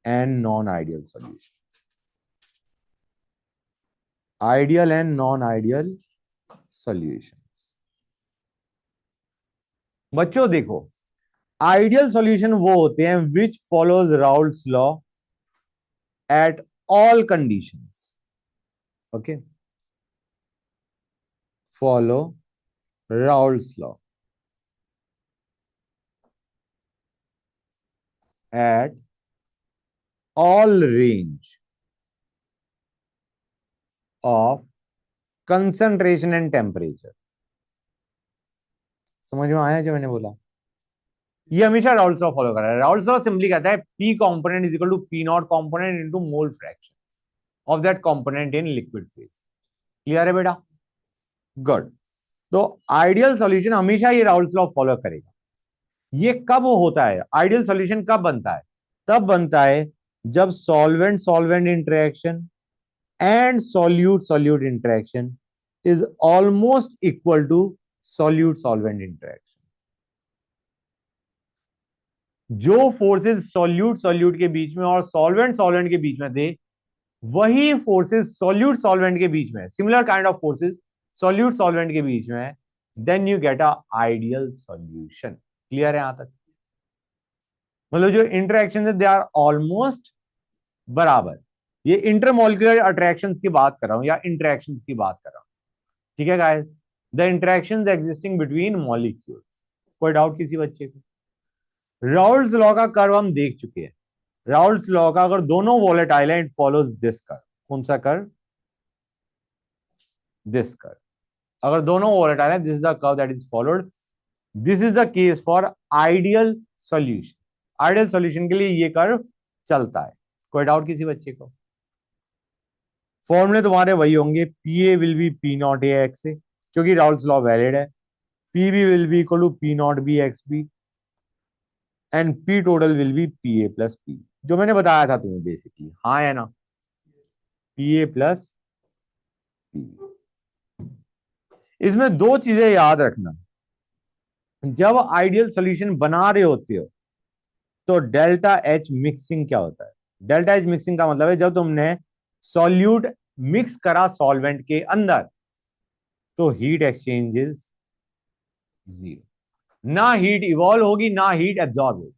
and non ideal solution, ideal and non ideal solutions. बच्चों देखो, आइडियल सॉल्यूशन वो होते हैं विच follows Raoult's law at all conditions. Okay, follow Raoult's law at all range of concentration and temperature. समझ में आया जो मैंने बोला? ये हमेशा राउल्ट्स लॉ फॉलो कर रहा है। राउल्ट्स लॉ सिंपली कहता है P component is equal to P naught component into mole fraction. Of that component in liquid phase. Clear है बेटा? गुड। तो आइडियल सॉल्यूशन हमेशा ये राउल्स लॉ फॉलो करेगा। ये कब होता है, आइडियल सॉल्यूशन कब बनता है? तब बनता है जब solvent solvent interaction and solute solute interaction is almost equal to solute solvent interaction. जो फोर्सेस सॉल्यूट सॉल्यूट के बीच में और सॉल्वेंट सॉल्वेंट के बीच में थे, वही फोर्सेस सॉल्यूट सॉल्वेंट के बीच में, similar kind of forces solute solvent के बीच में, then you get a ideal solution. Clear है यहां तक? मतलब जो इंटरेक्शन है दे आर ऑलमोस्ट बराबर। ये इंटरमोलिकुलर अट्रैक्शंस की बात कर रहा हूं या इंटरेक्शंस की बात कर रहा हूं। ठीक है guys? The interactions existing between molecules. कोई डाउट किसी बच्चे को? राउल्स लॉ का कर्व हम देख चुके हैं। राउल्स लॉ का अगर दोनों वॉलेटाइल है, इट फॉलोज दिस कर्व। कौन सा कर्व? This curve. अगर दोनों वॉलेटाइल है, this is the curve that is followed. This is the case for ideal solution. Ideal solution के लिए ये कर्व चलता है। कोई डाउट किसी बच्चे को? फॉर्मूले तुम्हारे वही होंगे, P A will be P not A x A, क्योंकि राउल्स लॉ वैलिड है। P B will be equal to P not B x B and P total will be P A plus P, जो मैंने बताया था तुम्हें basically. हाँ है ना? P A plus P. इसमें दो चीजें याद रखना। जब आइडियल सॉल्यूशन बना रहे होते हो तो डेल्टा एच मिक्सिंग क्या होता है? डेल्टा एच मिक्सिंग का मतलब है जब तुमने सॉल्यूट मिक्स करा सॉल्वेंट के अंदर तो हीट एक्सचेंज इज जीरो। ना हीट इवॉल्व होगी ना हीट एब्जॉर्ब होगी,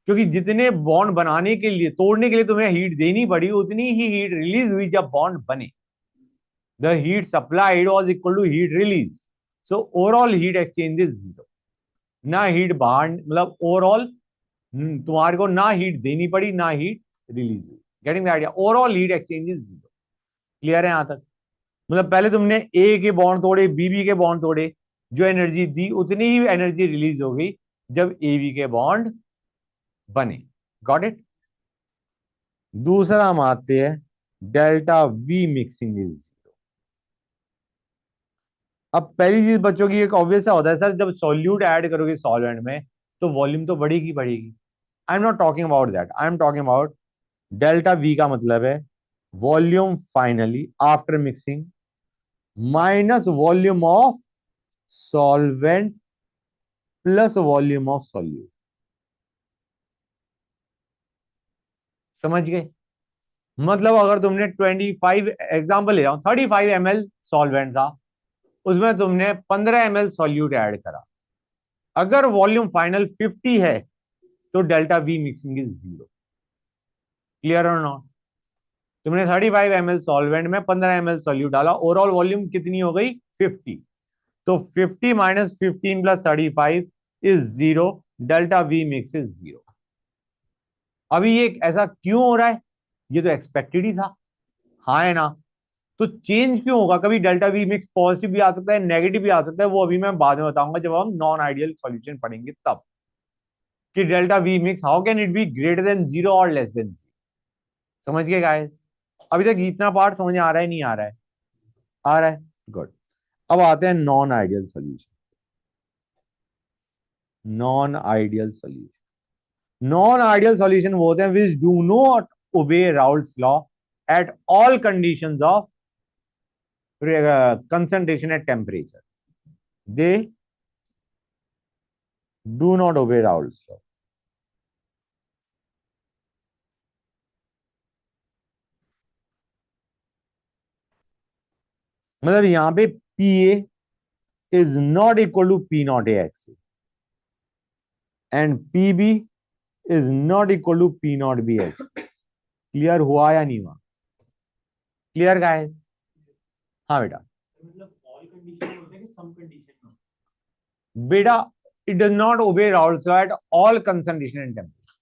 क्योंकि जितने बॉन्ड बनाने के लिए, तोड़ने के लिए तुम्हें हीट देनी पड़ी, उतनी ही हीट रिलीज हुई जब बॉन्ड बने। The heat supplied was equal to heat release, so overall heat exchange is zero. ना हीट बाहर, मतलब ओवरऑल तुम्हारे को ना हीट देनी पड़ी ना हीट रिलीज हुई। Getting the idea? Overall heat exchange is zero. Clear है यहां तक? मतलब पहले तुमने ए के बॉन्ड तोड़े, बीबी के बॉन्ड तोड़े, जो एनर्जी दी उतनी ही एनर्जी रिलीज हो गई जब ए बी के बॉन्ड बने। Got it? दूसरा हम आते हैं, delta we mixing is zero. अब पहली चीज बच्चों की एक ऑब्वियस सा होता है, सर जब सॉल्यूट ऐड करोगे सॉल्वेंट में तो वॉल्यूम तो बढ़ेगी बढ़ेगी। I am not talking about that, I am talking about delta we का मतलब है volume finally after mixing minus volume of solvent plus volume of solute. समझ गए? मतलब अगर तुमने 25 एग्जाम्पल ले रहा हूं, 35 ml सॉल्वेंट था, उसमें तुमने 15 ml सॉल्यूट ऐड करा, अगर वॉल्यूम फाइनल 50 है तो delta we mixing is zero. Clear और नॉट? तुमने 35 ml सॉल्वेंट में 15 ml सॉल्यूट डाला, ओवरऑल वॉल्यूम कितनी हो गई? 50। तो 50 minus 15 plus 35 is zero. Delta V mix is zero. अभी ये ऐसा क्यों हो रहा है? ये तो एक्सपेक्टेड ही था। हाँ है ना? तो चेंज क्यों होगा? कभी डेल्टा वी मिक्स पॉजिटिव भी आ सकता है, नेगेटिव भी आ सकता है, वो अभी मैं बाद में बताऊंगा जब हम नॉन आइडियल सॉल्यूशन पढ़ेंगे तब, कि delta V mix how can it be greater than zero और लेस देन जीरो। समझ गए गाइस? अभी तक इतना पार्ट समझ आ रहा है नहीं आ रहा है? आ रहा है? गुड। अब आते हैं non ideal solution. Non ideal solution, non ideal solution वो होते हैं which do not obey Raoul's law at all conditions of concentration at temperature. They do not obey Raoult's law. मतलब यहां पे P A is not equal to P not A x and P B is not equal to P not B x. Clear हुआ या नहीं हुआ? Clear guys? हाँ बेटा। मतलब ऑल कंडीशन होते हैं कि सम कंडीशन में? बेटा it does not obey Raoult's law at all concentration and temperature.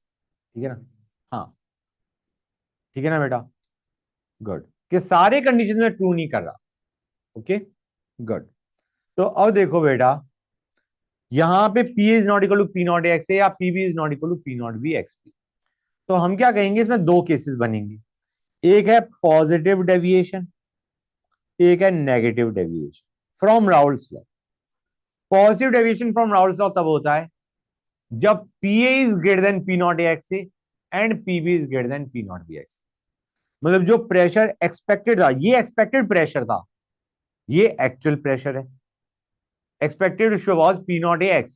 ठीक है ना? हाँ ठीक है ना बेटा? गुड। कि सारे कंडीशन में ट्रू नहीं कर रहा। Okay good. तो अब देखो बेटा, यहां पे P is not equal to P not X या P B is not equal to P not B X P. तो हम क्या कहेंगे, इसमें दो केसेस बनेंगे। एक है पॉजिटिव डेविएशन, एक है negative deviation from Raoult's law. Positive deviation from Raoult's law तब होता है जब PA is greater than P not A x and PB is greater than P not B X. मतलब जो प्रेशर एक्सपेक्टेड था, ये एक्सपेक्टेड प्रेशर था, ये एक्चुअल प्रेशर है। Expected was P not A x,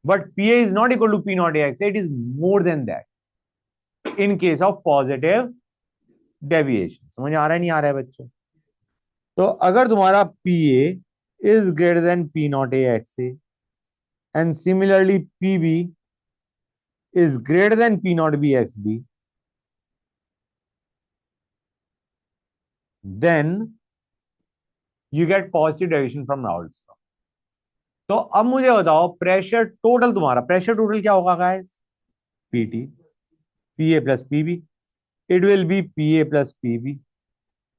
but PA is not equal to P naught AX, it is more than that in case of positive deviation। समझ आ रहा है नहीं आ रहा है बच्चों? तो अगर तुम्हारा PA is greater than P naught AX and similarly PB is greater than P naught BXB, then you get positive deviation from Raoult's law। तो अब मुझे बताओ प्रेशर टोटल, तुम्हारा प्रेशर टोटल क्या होगा guys? PT, PA plus PB, it will be PA plus PB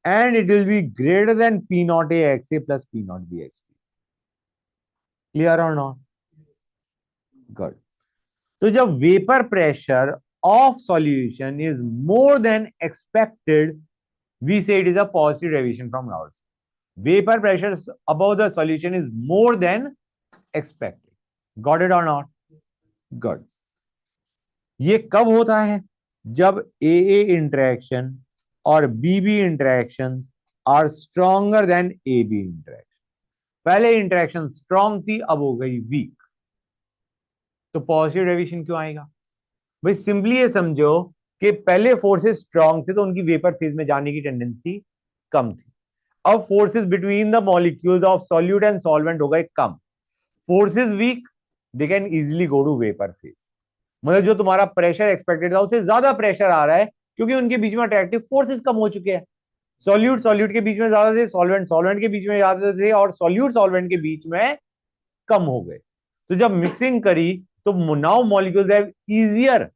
and it will be greater than P naught AXA plus P naught BXB। Clear or not? Good। तो जब vapour pressure of solution is more than expected, we say it is a positive deviation from Raoult's। Vapor pressure above the solution is more than expected। Got it or not? Good। ये कब होता है? जब AA interaction और BB interaction are stronger than AB interaction. पहले interaction strong थी, अब हो गई वीक, तो पॉजिटिव डेविएशन क्यों आएगा? भाई सिंपली ये समझो कि पहले फोर्सेस स्ट्रॉन्ग थे तो उनकी वेपर फेज में जाने की टेंडेंसी कम थी। अब forces between the molecules of solute and solvent हो गए कम। Forces weak, they can easily go to vapour phase. मतलब जो तुम्हारा प्रेशर एक्सपेक्टेड था उससे ज्यादा प्रेशर आ रहा है क्योंकि उनके बीच में अट्रैक्टिव फोर्सेस कम हो चुके हैं। सॉल्यूट सॉल्यूट के बीच में ज्यादा थे, सॉल्वेंट सॉल्वेंट के बीच में ज्यादा थे, और सॉल्यूट सॉल्वेंट के बीच में कम हो गए। तो जब मिक्सिंग करी तो now molecules have easier,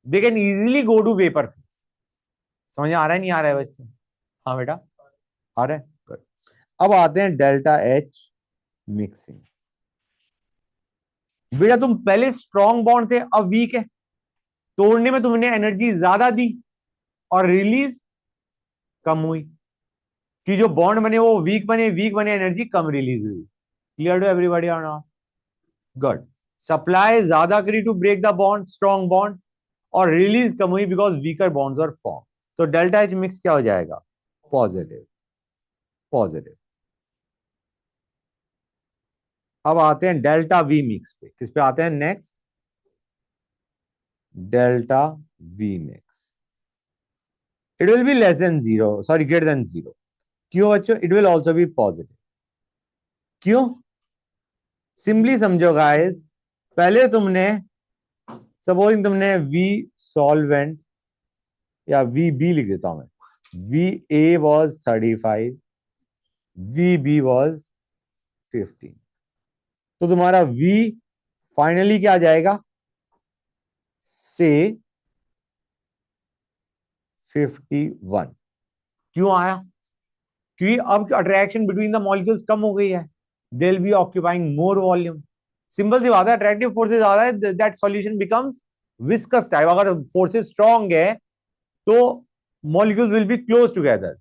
they can easily go to vapour phase. समझ आ रहा है नहीं आ रहा है बच्चों? हाँ बेटा आ रहा है। Good। अब आते हैं डेल्टा एच मिक्सिंग। बेटा तुम पहले स्ट्रॉन्ग बॉन्ड थे, अब वीक है, तोड़ने में तुमने एनर्जी ज्यादा दी और रिलीज कम हुई, कि जो बॉन्ड बने वो वीक बने, वीक बने, एनर्जी कम रिलीज हुई। क्लियर टू एवरीबॉडी और नॉट? गुड। सप्लाई ज्यादा करी to break the bond, strong bond, और रिलीज कम हुई because weaker bonds are form. तो डेल्टा एच मिक्स क्या हो जाएगा? पॉजिटिव। पॉजिटिव। अब आते हैं डेल्टा वी मिक्स पे। किस पे आते हैं next? Delta V mix. It will be less than zero, sorry greater than zero. क्यों बच्चों? It will also be positive. क्यों? सिंपली समझो गाइस, पहले तुमने सपोज तुमने वी सॉल्वेंट, या वी बी लिख देता हूं मैं, V A was 35, V B was 15। तो तुम्हारा वी फाइनली क्या आ जाएगा? से 51। क्यों आया? क्योंकि अब अट्रैक्शन बिटवीन द मॉलिक्यूल्स कम हो गई है, they will be occupying more volume. Simple सी बात है, अट्रैक्टिव फोर्सेस ज्यादा है, that solution becomes viscous type. अगर फोर्सेस स्ट्रांग है तो molecules will be close together.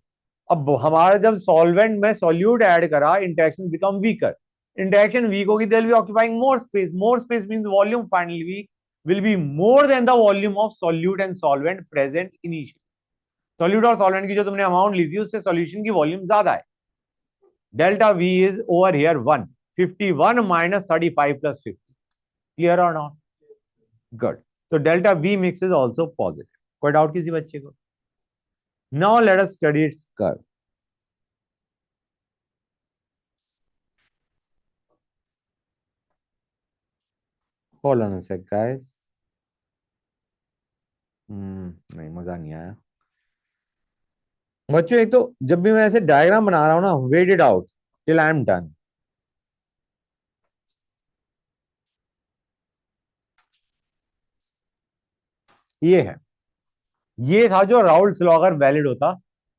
अब हमारा जब सॉल्वेंट में सॉल्यूट ऐड करा, interaction become weaker, interaction weak होगी, they will be occupying more space, more space means volume finally will be more than the volume of solute and solvent present initially। Solute और solvent की जो तुमने amount ली थी उससे solution की volume ज्यादा है। Delta V is over here 1, 51 minus 35 plus 50। Clear और नॉट? गुड। तो delta V mix is also positive. कोई डाउट किसी बच्चे को? Now let us study its curve. Hold on a sec guys. नहीं मजा नहीं आया बच्चों। एक तो जब भी मैं ऐसे डायग्राम बना रहा हूं ना, wait it out till I am done. ये है, ये था जो राउल्ट्स लॉ अगर वैलिड होता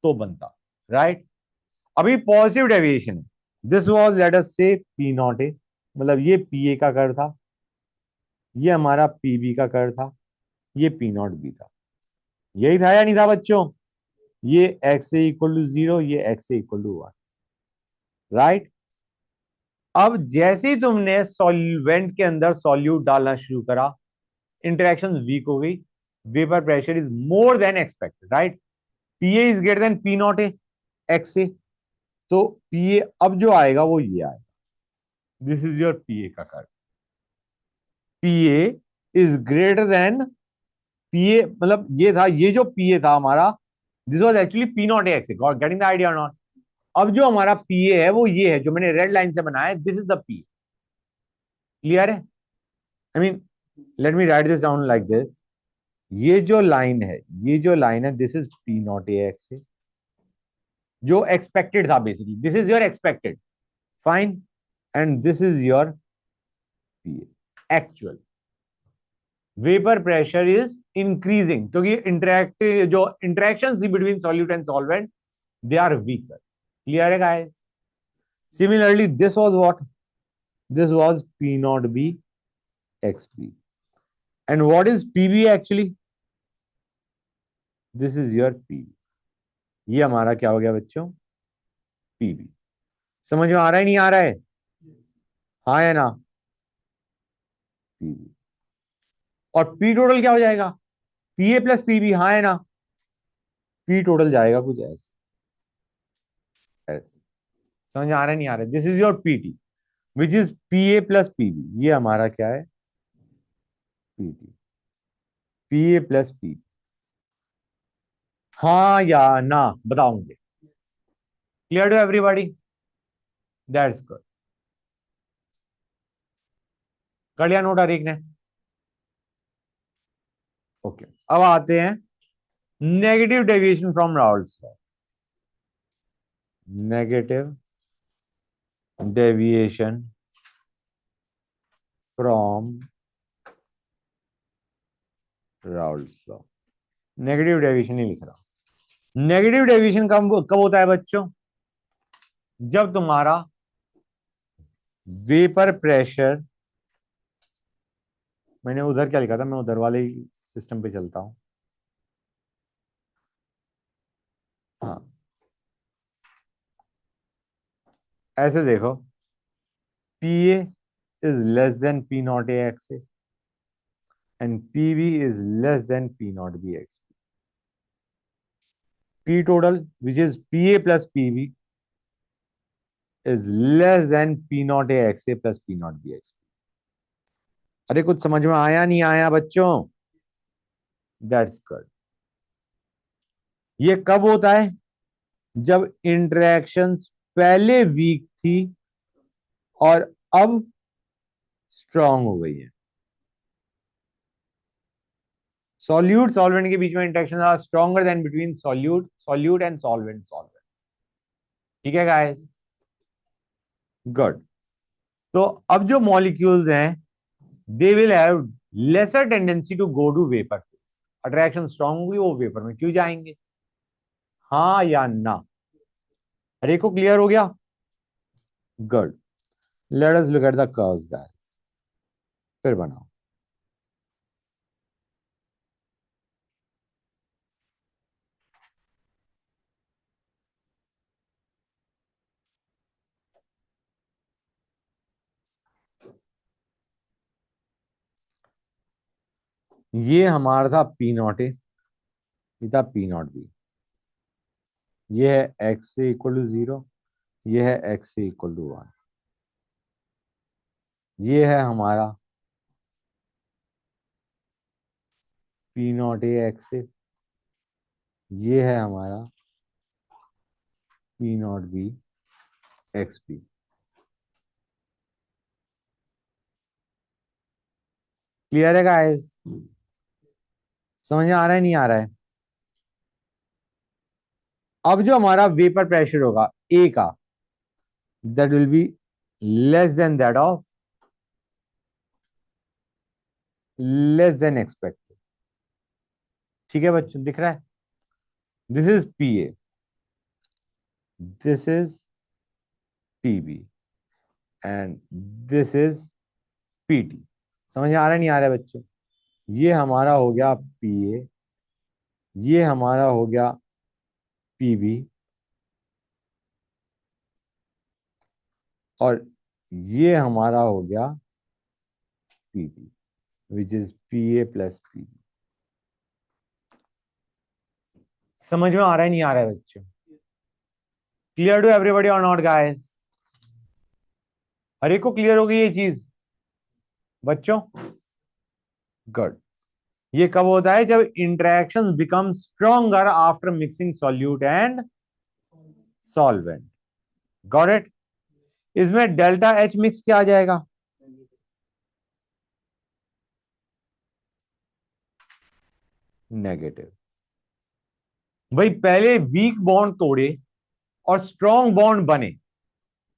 तो बनता, राइट? अभी पॉजिटिव डेविएशन है। दिस वाज लेट अस से पी नॉट ए, मतलब ये पी ए का कर्व था, ये हमारा पी बी का कर्व था, ये पी नॉट बी था। यही था या नहीं था बच्चों? ये x ए इक्वल टू 0, ये x A equal to 1, right. अब जैसे ही तुमने सॉल्वेंट के अंदर सॉल्यूट डालना शुरू करा, इंटरेक्शन वीक हो गई, vapour pressure is more than expected, right. PA is greater than P not A x A, तो पीए अब जो आएगा वो ये आएगा, दिस इज योर पीए का curve. PA is greater than PA, मतलब ये था, ये जो पीए था हमारा, this was actually P not A x A, getting the idea not. अब जो हमारा पीए है वो ये है, जो मैंने रेड लाइन से बनाया है, this is the P. Clear है? I mean, let me write this down like this. ये जो लाइन है, ये जो लाइन है, this is P not A x A, जो एक्सपेक्टेड था basically, this is your expected, fine, and this is your PA actual. Vapour pressure is increasing क्योंकि interact जो इंटरेक्शन थी between solute and solvent, they are weaker. Clear है guys? Similarly this was what, this was P naught B XP. And what is PB actually? This is your PB. ये हमारा क्या हो गया बच्चों? PB। समझ में आ रहा है नहीं आ रहा है? हाँ या ना? PB। और P टोटल क्या हो जाएगा? PA प्लस PB, हाँ है ना? P टोटल जाएगा कुछ ऐसे ऐसे। समझ में आ रहा है नहीं आ रहा है? This is your PT which is PA plus PB। ये हमारा क्या है? PT। PA plus PB। हाँ या ना बताओ मुझे। Clear to everybody? That's good. कर लिया नोट हर एक ने? ओके, अब आते हैं negative deviation from Raoult's law. Negative deviation from Raoult's law. Negative deviation नहीं लिख रहा। नेगेटिव डेविएशन कब कब होता है बच्चों? जब तुम्हारा वेपर प्रेशर, मैंने उधर क्या लिखा था, मैं उधर वाले सिस्टम पे चलता हूं। हाँ, ऐसे देखो, PA is less than P not A x A and PB is less than P not B X. P total which is PA plus PB is less than P naught A X A plus P naught B X P। अरे कुछ समझ में आया नहीं आया बच्चों? That's good. ये कब होता है? जब इंटरेक्शंस पहले वीक थी और अब स्ट्रांग हो गई है। सॉल्यूट सॉल्वेंट के बीच में interaction are stronger than between solute solute and solvent solvent. ठीक है गाइस? गुड। तो अब जो मॉलिक्यूल्स हैं, they will have lesser tendency to go to vapour. Attraction strong होगी, वो वेपर में क्यों जाएंगे? हाँ या ना? हर एक को क्लियर हो गया? Good. Let us look at the curves guys. फिर बनाओ। ये हमारा था पी नॉट ए, ये था पी नॉट बी। ये है एक्स से इक्वल टू 0, ये है एक्स से इक्वल टू 1। ये है हमारा पी नॉट ए एक्स से, ये है हमारा P not B X P. Clear है गाइस? समझ में आ रहा है नहीं आ रहा है? अब जो हमारा वेपर प्रेशर होगा ए का, that will be less than that of, less than expected. ठीक है बच्चों, दिख रहा है? This is P A, this is P B and this is P T. समझ में आ रहा है नहीं आ रहा है बच्चों? ये हमारा हो गया पी ए, ये हमारा हो गया पीबी, और ये हमारा हो गया PB, which is PA plus PB. समझ में आ रहा है नहीं आ रहा है बच्चों? क्लियर टू एवरीबॉडी और नॉट गाइस? हर एक को क्लियर होगी ये चीज बच्चों? गुड। ये कब होता है? जब interactions become stronger after mixing solute and solvent. Got it? इसमें डेल्टा एच मिक्स क्या आ जाएगा? नेगेटिव। भाई पहले वीक बॉन्ड तोड़े और स्ट्रॉन्ग बॉन्ड बने,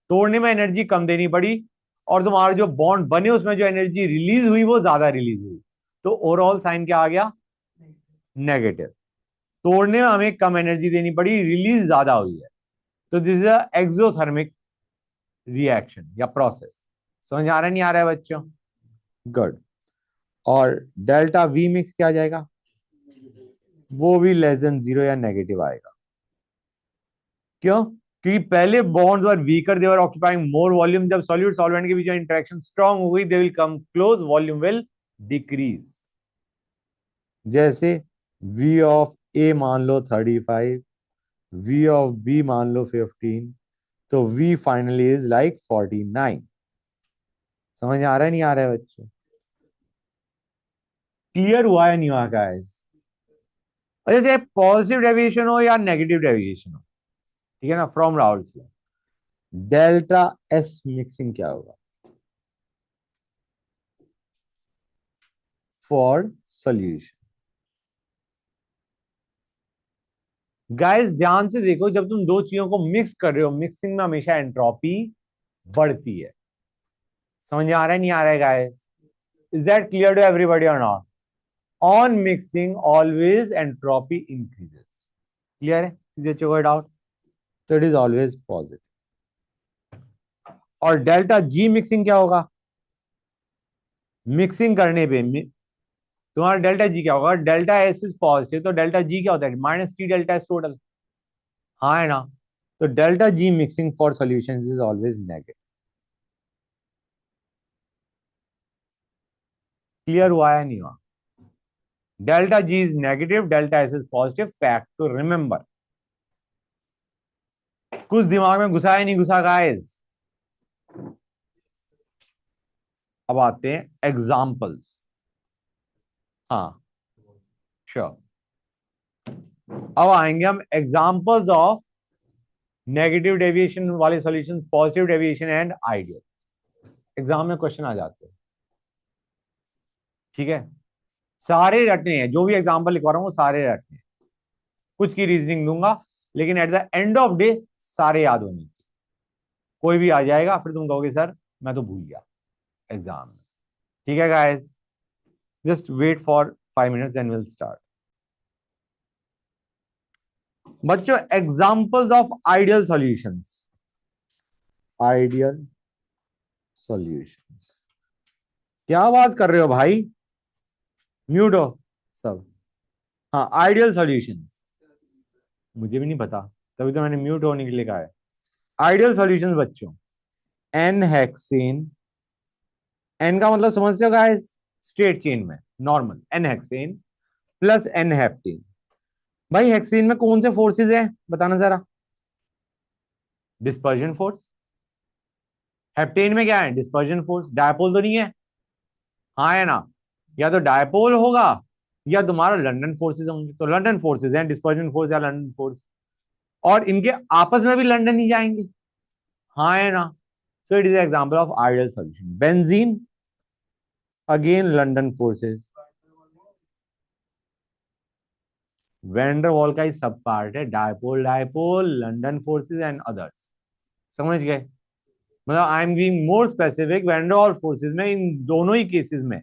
तोड़ने में एनर्जी कम देनी पड़ी, और तुम्हारे जो बॉन्ड बने उसमें जो एनर्जी रिलीज हुई वो ज्यादा रिलीज हुई, तो ओवरऑल साइन क्या आ गया? नेगेटिव। तोड़ने में हमें कम एनर्जी देनी पड़ी, रिलीज ज्यादा हुई है, तो दिस इज एक्सोथर्मिक रिएक्शन या प्रोसेस। समझ आ रहा है नहीं आ रहा है बच्चों? गुड। और डेल्टा वी मिक्स क्या आ जाएगा? वो भी लेस देन जीरो या नेगेटिव आएगा। क्यों? क्योंकि पहले बॉन्ड्स वर वीकर, दे वर ऑक्यूपाइंग मोर वॉल्यूम। जब सॉल्यूट सॉल्वेंट के बीच में इंटरेक्शन स्ट्रांग हो गई, they will come close, volume will decrease. जैसे V ऑफ ए मान लो 35, V ऑफ बी मान लो 15, तो V फाइनली इज लाइक 49। समझ आ रहा है नहीं आ रहा है बच्चों? क्लियर हुआ है नहीं हुआ गाइस? और जैसे पॉजिटिव डेविएशन हो या नेगेटिव डेविएशन हो, ठीक है ना, from Raoult's law, delta S mixing क्या होगा फॉर सॉल्यूशन? गाइस ध्यान से देखो, जब तुम दो चीजों को मिक्स कर रहे हो, मिक्सिंग में हमेशा एंट्रोपी बढ़ती है। समझ में आ रहा है नहीं आ रहा है guys? Is that clear to everybody और not? On mixing always entropy increases. Clear है? किसी कोई डाउट? तो इट इज ऑलवेज पॉजिटिव। और डेल्टा जी मिक्सिंग क्या होगा? मिक्सिंग करने पे तुम्हारा डेल्टा जी क्या होगा? डेल्टा एस इज पॉजिटिव, तो डेल्टा जी क्या होता है? Minus T delta S total. हाँ है ना? तो delta G mixing for solution is always negative. Clear हुआ है नहीं हुआ? Delta G is negative, delta S is positive, fact to remember. कुछ दिमाग में घुसा है नहीं घुसा गाइस? अब आते हैं एग्जाम्पल्स। हाँ श्योर। अब आएंगे हम एग्जाम्पल्स ऑफ नेगेटिव डेविएशन वाले solution, positive deviation and ideal. Exam में क्वेश्चन आ जाते हैं, ठीक है? सारे रटने हैं, जो भी एग्जाम्पल लिखवा रहा हूं वो सारे रटने हैं। कुछ की रीजनिंग दूंगा, लेकिन at the end of day सारे याद होने चाहिए। कोई भी आ जाएगा फिर तुम कहोगे सर मैं तो भूल गया एग्जाम में। ठीक है guys, just wait for 5 minutes and will start. बच्चों examples of ideal solutions. Ideal solutions. क्या आवाज कर रहे हो भाई? म्यूट हो सब। हाँ आइडियल सॉल्यूशंस। मुझे भी नहीं पता, तभी तो मैंने म्यूट होने के लिए कहा है। आइडियल सॉल्यूशंस बच्चों, एन हेक्सेन। एन का मतलब समझते हो गाइस? स्ट्रेट चेन में normal n hexane plus n heptane. भाई हेक्सेन में कौन से फोर्सेस हैं बताना जरा? Dispersion force. हेप्टेन में क्या है? Dispersion force. डायपोल तो नहीं है? हाँ है ना? या तो डायपोल होगा या तुम्हारा लंदन फोर्सेस होंगे, तो लंदन फोर्सेस हैं, डिस्पर्जन फोर्स या लंदन फोर्स। और इनके आपस में भी लंदन ही जाएंगे। हाँ है ना? So it is example of ideal solution. Benzene, again London forces. Van der Waals का ही सब पार्ट है, dipole dipole, London forces and others. समझ गए? मतलब I am being more specific, van der Waals forces में इन दोनों ही केसेस में,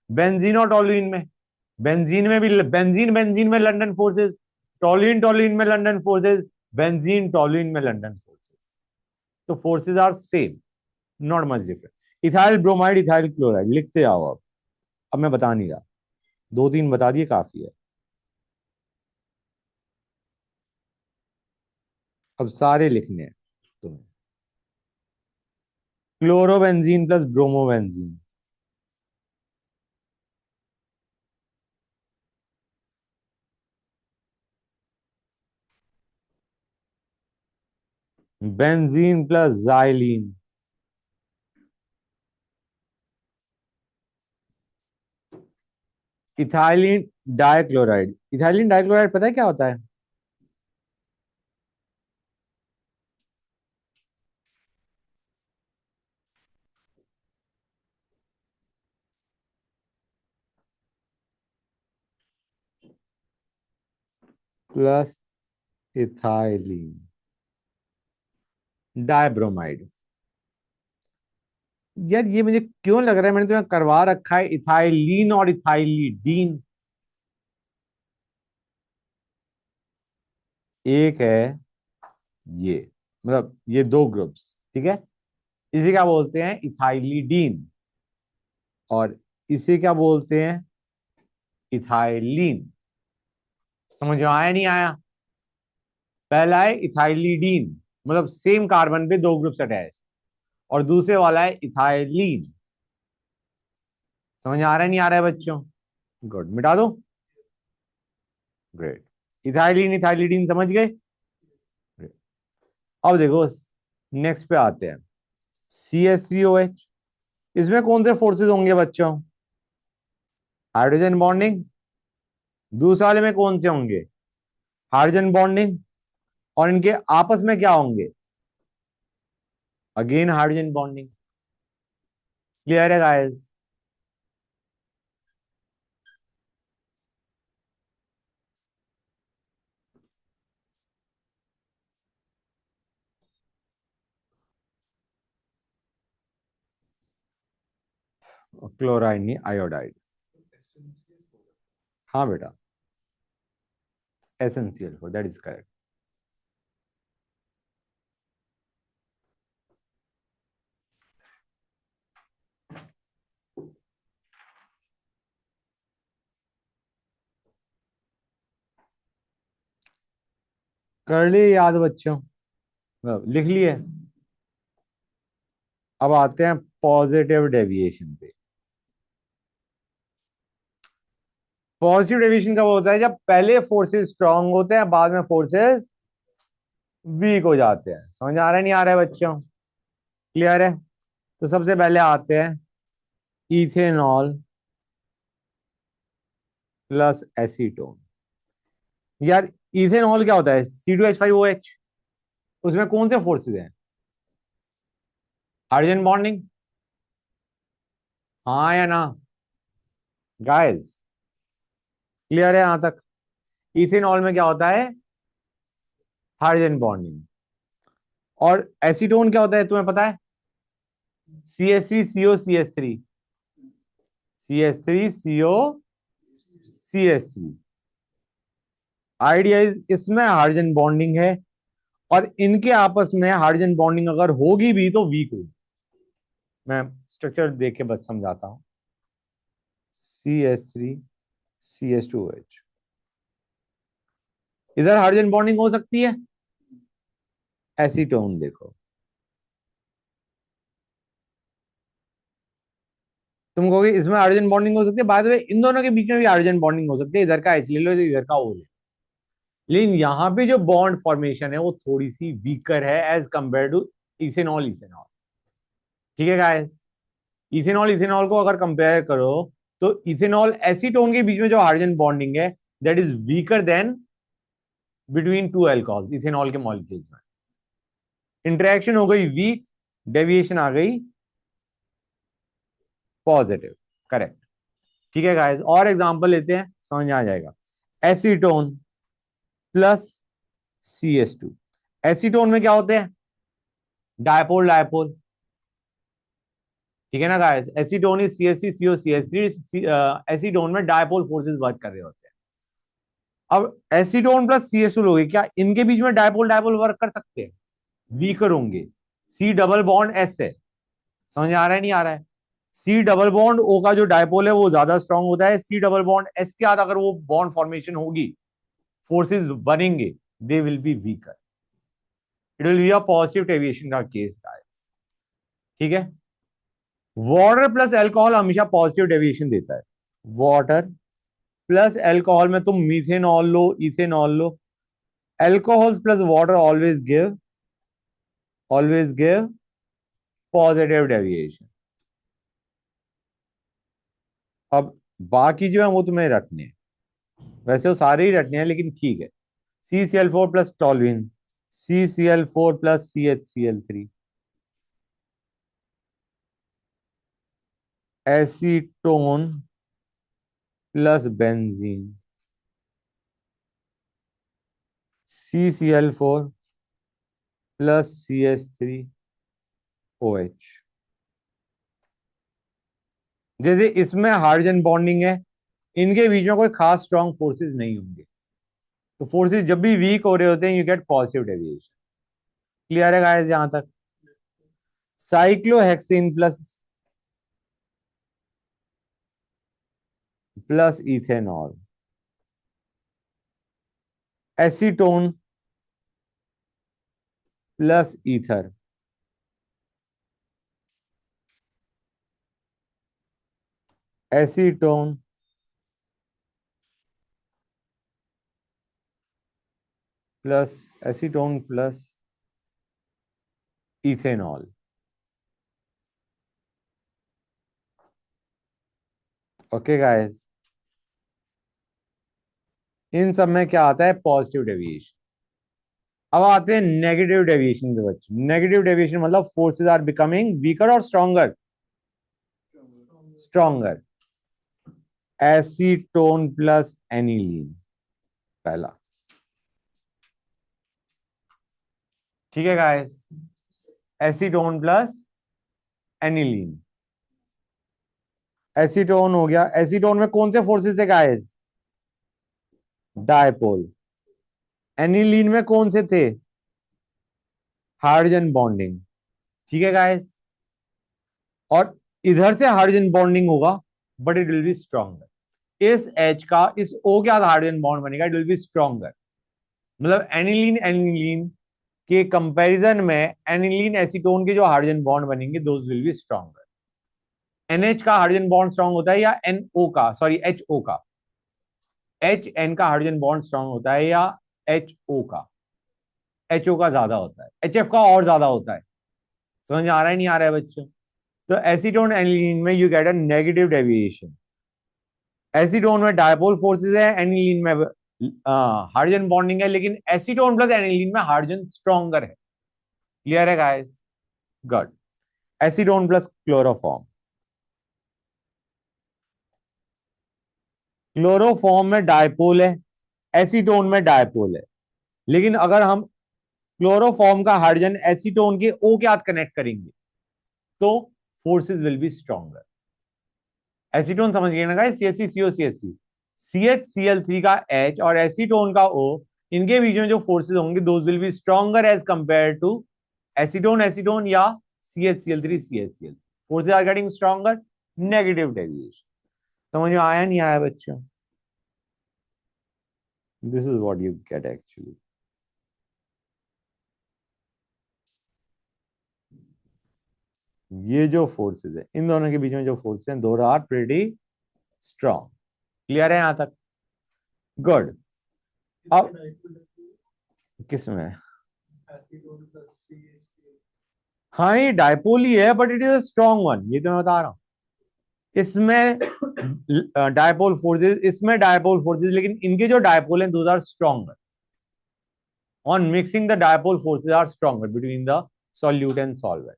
बेंजीन और टोलुइन में। बेंजीन में भी बेंजीन बेंजीन में लंदन फोर्सेस, टोलुइन टोलुइन में लंदन फोर्सेस, बेंजीन टोलुइन में लंदन फोर्सेस। तो forces are same, not much different. Ethyl bromide, ethyl chloride लिखते आओ। अब मैं बता नहीं रहा, 2-3 बता दिए काफी है। अब सारे लिखने हैं तुम्हें। Chlorobenzene plus bromobenzene, benzene plus xylene, ethylene dichloride. Ethylene dichloride पता है क्या होता है? Plus ethylene dibromide. यार ये मुझे क्यों लग रहा है मैंने तुम्हें करवा रखा है इथाइलिन और इथाइलिडीन। एक है ये, मतलब ये दो ग्रुप्स, ठीक है। इसे क्या बोलते हैं? इथाइलिडीन। और इसे क्या बोलते हैं? इथाइलिन। समझ में आया नहीं आया? पहला है इथाइलिडीन, मतलब सेम कार्बन पे दो ग्रुप्स अटैच, और दूसरे वाला है इथाइलिन। समझ आ रहा है नहीं आ रहा है बच्चों? गुड, मिटा दो। ग्रेट। इथाइलिन इथाइलिडीन समझ गए? Great. अब देखो, नेक्स्ट पे आते हैं। CH3OH, इसमें कौन से फोर्सेस होंगे बच्चों? Hydrogen bonding. दूसरे वाले में कौन से होंगे? Hydrogen bonding. और इनके आपस में क्या होंगे? Again hydrogen bonding. क्लियर है गाइस? क्लोराइड नहीं, आयोडाइड। हाँ बेटा, SnCl4, दैट इज करेक्ट। कर लिए याद बच्चों? लिख लिए? अब आते हैं पॉजिटिव डेविएशन पे। पॉजिटिव डेविएशन कब होता है? जब पहले फोर्सेस स्ट्रांग होते हैं, बाद में फोर्सेस वीक हो जाते हैं। समझ आ रहा है नहीं आ रहा है बच्चों? क्लियर है? तो सबसे पहले आते हैं इथेनॉल प्लस एसीटोन। यार इथेनॉल क्या होता है? C2H5OH। उसमें कौन से फोर्सेस हैं? Hydrogen bonding. हाँ या ना गाइस? क्लियर है यहां तक? इथेनॉल में क्या होता है? Hydrogen bonding. और एसीटोन क्या होता है तुम्हें पता है? CH3CO CH3, CH3CO CH3। Idea इसमें हाइड्रोजन बॉन्डिंग है, और इनके आपस में हाइड्रोजन बॉन्डिंग अगर होगी भी तो वीक होगी। मैं स्ट्रक्चर देख के बस समझाता हूं। CH3CH2OH, इधर हाइड्रोजन बॉन्डिंग हो सकती है। एसीटोन देखो, तुम कहोगे इसमें हाइड्रोजन बॉन्डिंग हो सकती है, बाय द वे इन दोनों के बीच में भी हाइड्रोजन बॉन्डिंग हो सकती है। इधर का H ले लो, इधर का O ले लो। लेकिन यहां पे जो बॉन्ड फॉर्मेशन है वो थोड़ी सी वीकर है as compare to ethanol ethanol. ठीक है गाइस? इथेनॉल इथेनॉल को अगर कंपेयर करो तो इथेनॉल एसीटोन के बीच में जो हाइड्रोजन बॉन्डिंग है that is weaker then between two alcohol, ethanol के मॉलिक्यूल्स में। इंटरेक्शन हो गई वीक, डेविएशन आ गई पॉजिटिव। करेक्ट। ठीक है गाइस, और एग्जांपल लेते हैं, समझ में आ जाएगा। Acetone plus CH2। एसीटोन में क्या होते हैं? Dipole dipole. ठीक है ना guys? Acetone is CH3CO CH3। Acetone में डायपोल फोर्सेस वर्क कर रहे होते हैं। अब एसीटोन प्लस CH2 लोगे, क्या इनके बीच में डायपोल डायपोल वर्क कर सकते हैं? वीकर होंगे। C डबल बॉन्ड S है। समझ आ रहा है नहीं आ रहा है? C डबल बॉन्ड O का जो डायपोल है वो ज्यादा स्ट्रांग होता है। C डबल बॉन्ड S के साथ अगर वो बॉन्ड फॉर्मेशन होगी, फोर्सेस बनेंगे, they will be weaker. It will be a positive deviation का केस गाइस, ठीक है। वाटर प्लस अल्कोहल हमेशा पॉजिटिव डेविएशन देता है। वाटर प्लस अल्कोहल में तुम मीथेनॉल लो, इथेनॉल लो, alcohol plus water always give positive deviation. अब बाकी जो है वो तुम्हें रटने हैं, वैसे वो सारे ही रटने हैं लेकिन ठीक है। CCl4 plus toluene, CCl4 plus CHCl3, acetone plus benzene, CCl4 plus CH3OH। जैसे इसमें हाइड्रोजन बॉन्डिंग है, इनके बीच में कोई खास स्ट्रॉन्ग फोर्सेस नहीं होंगे, तो फोर्सेस जब भी वीक हो रहे होते हैं you get positive deviation. Clear है गाइस यहां तक? Cyclohexane plus ethanol, acetone plus ether, acetone plus ethanol. Okay guys, इन सब में क्या आता है? Positive deviation. अब आते हैं नेगेटिव डेविएशन के बच्चे। नेगेटिव डेविएशन मतलब फोर्सेस आर बिकमिंग वीकर और stronger. Stronger, acetone plus aniline पहला, ठीक है guys. Acetone plus aniline, acetone हो गया। एसीटोन में कौन से फोर्सेस थे गाइस? डायपोल। एनिलीन में कौन से थे? हाइड्रोजन बॉन्डिंग, ठीक है गाइस। और इधर से हाइड्रोजन बॉन्डिंग होगा but it will be stronger. इस H का इस O के साथ हाइड्रोजन बॉन्ड बनेगा, इट विल बी स्ट्रॉन्गर। मतलब एनिलीन एनिलीन के कंपैरिजन में एनिलीन एसीटोन के जो हाइड्रोजन बॉन्ड बनेंगे those will be stronger. NH का हाइड्रोजन बॉन्ड स्ट्रॉन्ग होता है या NO का, सॉरी HO का, HN का हाइड्रोजन बॉन्ड स्ट्रॉन्ग होता है या HO का? HO का ज्यादा होता है, HF का और ज्यादा होता है। समझ आ रहा है नहीं आ रहा है बच्चों? तो एसीटोन एनिलीन में you get a negative deviation. Acetone में डायपोल फोर्सेस है, एनिलीन में हाइड्रोजन बॉन्डिंग है, लेकिन एसीटोन प्लस एनिलीन में हाइड्रोजन स्ट्रॉन्गर है। क्लियर है guys? Good. Acetone plus chloroform, chloroform में डायपोल है, एसीटोन में डायपोल है, लेकिन अगर हम क्लोरोफॉर्म का हाइड्रोजन एसीटोन के O के साथ कनेक्ट करेंगे तो forces will be stronger. Acetone समझ गए ना गाइस? CH3CO CH3 का H और एसीटोन का O, इनके बीच में जो फोर्सेस होंगे those will be stronger as compare to acetone acetone या CH3 forces are getting stronger. Negative deviation. समझ में आया नहीं आया बच्चों? This is what you get actually. ये जो फोर्सेस है, इन दोनों के बीच में जो फोर्सेस हैं, दोनों आर प्रीटी स्ट्रॉन्ग। क्लियर है यहां तक? गुड। अब किसमें? हाँ ये डायपोल ही है but it is a strong one, ये तो मैं बता रहा हूं। इसमें डायपोल फोर्सेस, इसमें डायपोल फोर्सेस, लेकिन इनके जो डायपोल हैं those are stronger. On mixing the dipole forces are stronger between the solute and solvent.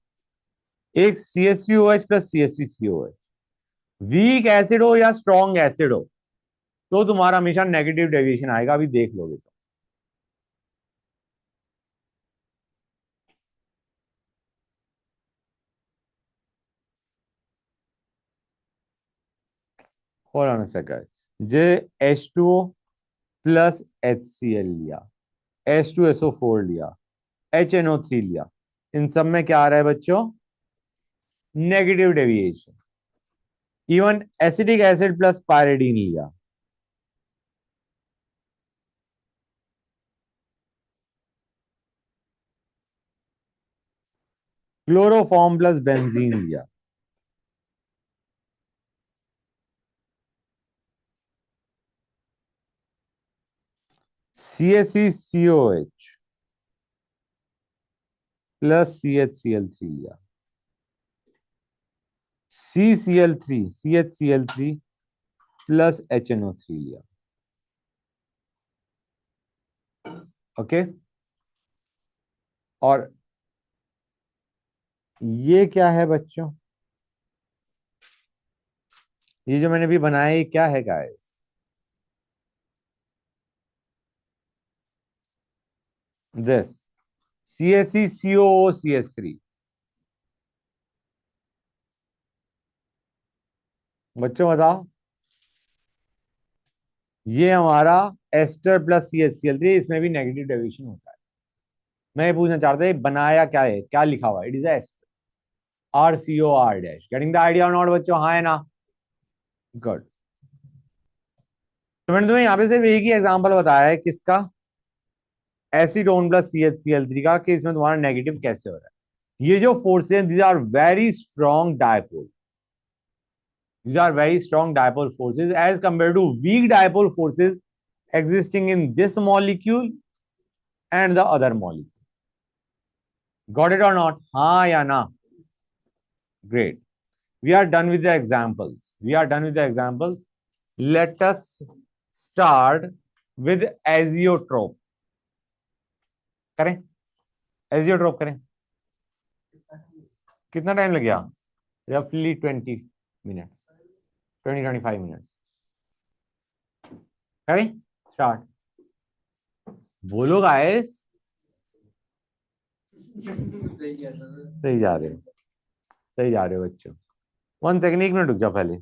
एक CH3OH plus CH3COH, weak acid हो या स्ट्रॉन्ग एसिड हो तो तुम्हारा हमेशा नेगेटिव डेविएशन आएगा, अभी देख लोगे तो। Hold on a second. J H2O plus HCl लिया, H2SO4 लिया, HNO3 लिया, इन सब में क्या आ रहा है बच्चों? Negative deviation. Even acetic acid plus pyridine लिया, क्लोरोफॉर्म प्लस बेंजीन लिया, CaCOH प्लस CHCl3 लिया, CHCl3 प्लस HNO3 लिया। ओके, और ये क्या है बच्चों, ये जो मैंने अभी बनाया ये क्या है गाइस? This CaCOOCH3। बच्चों बताओ, ये हमारा एस्टर प्लस CHCl3, इसमें भी नेगेटिव डेविएशन होता है। मैं ये पूछना चाहता था बनाया क्या है, क्या लिखा हुआ है? It is ester RCOR dash. Getting the idea or not बच्चों, हाँ है ना? गुड। तो मैंने तुम्हें यहाँ पे सिर्फ एक ही एग्जांपल बताया है, किसका? एसीटोन प्लस CHCl3 का, कि इसमें तुम्हारा नेगेटिव कैसे हो रहा है। ये जो forces, these are very strong dipole, these are very strong dipole forces as compared to weak dipole forces existing in this molecule and the other molecule. Got it or not? हाँ या ना? Great. We are done with the examples. We are done with the examples. Let us start with azeotrope. करें? Azeotrope करें? कितना time लग गया? Roughly 20 minutes. 20-25 minutes. करें? Start. बोलो गाइस। सही जा रहे हो, सही जा रहे हो बच्चों। 1 सेकंड, 1 मिनट रुक जाओ पहले।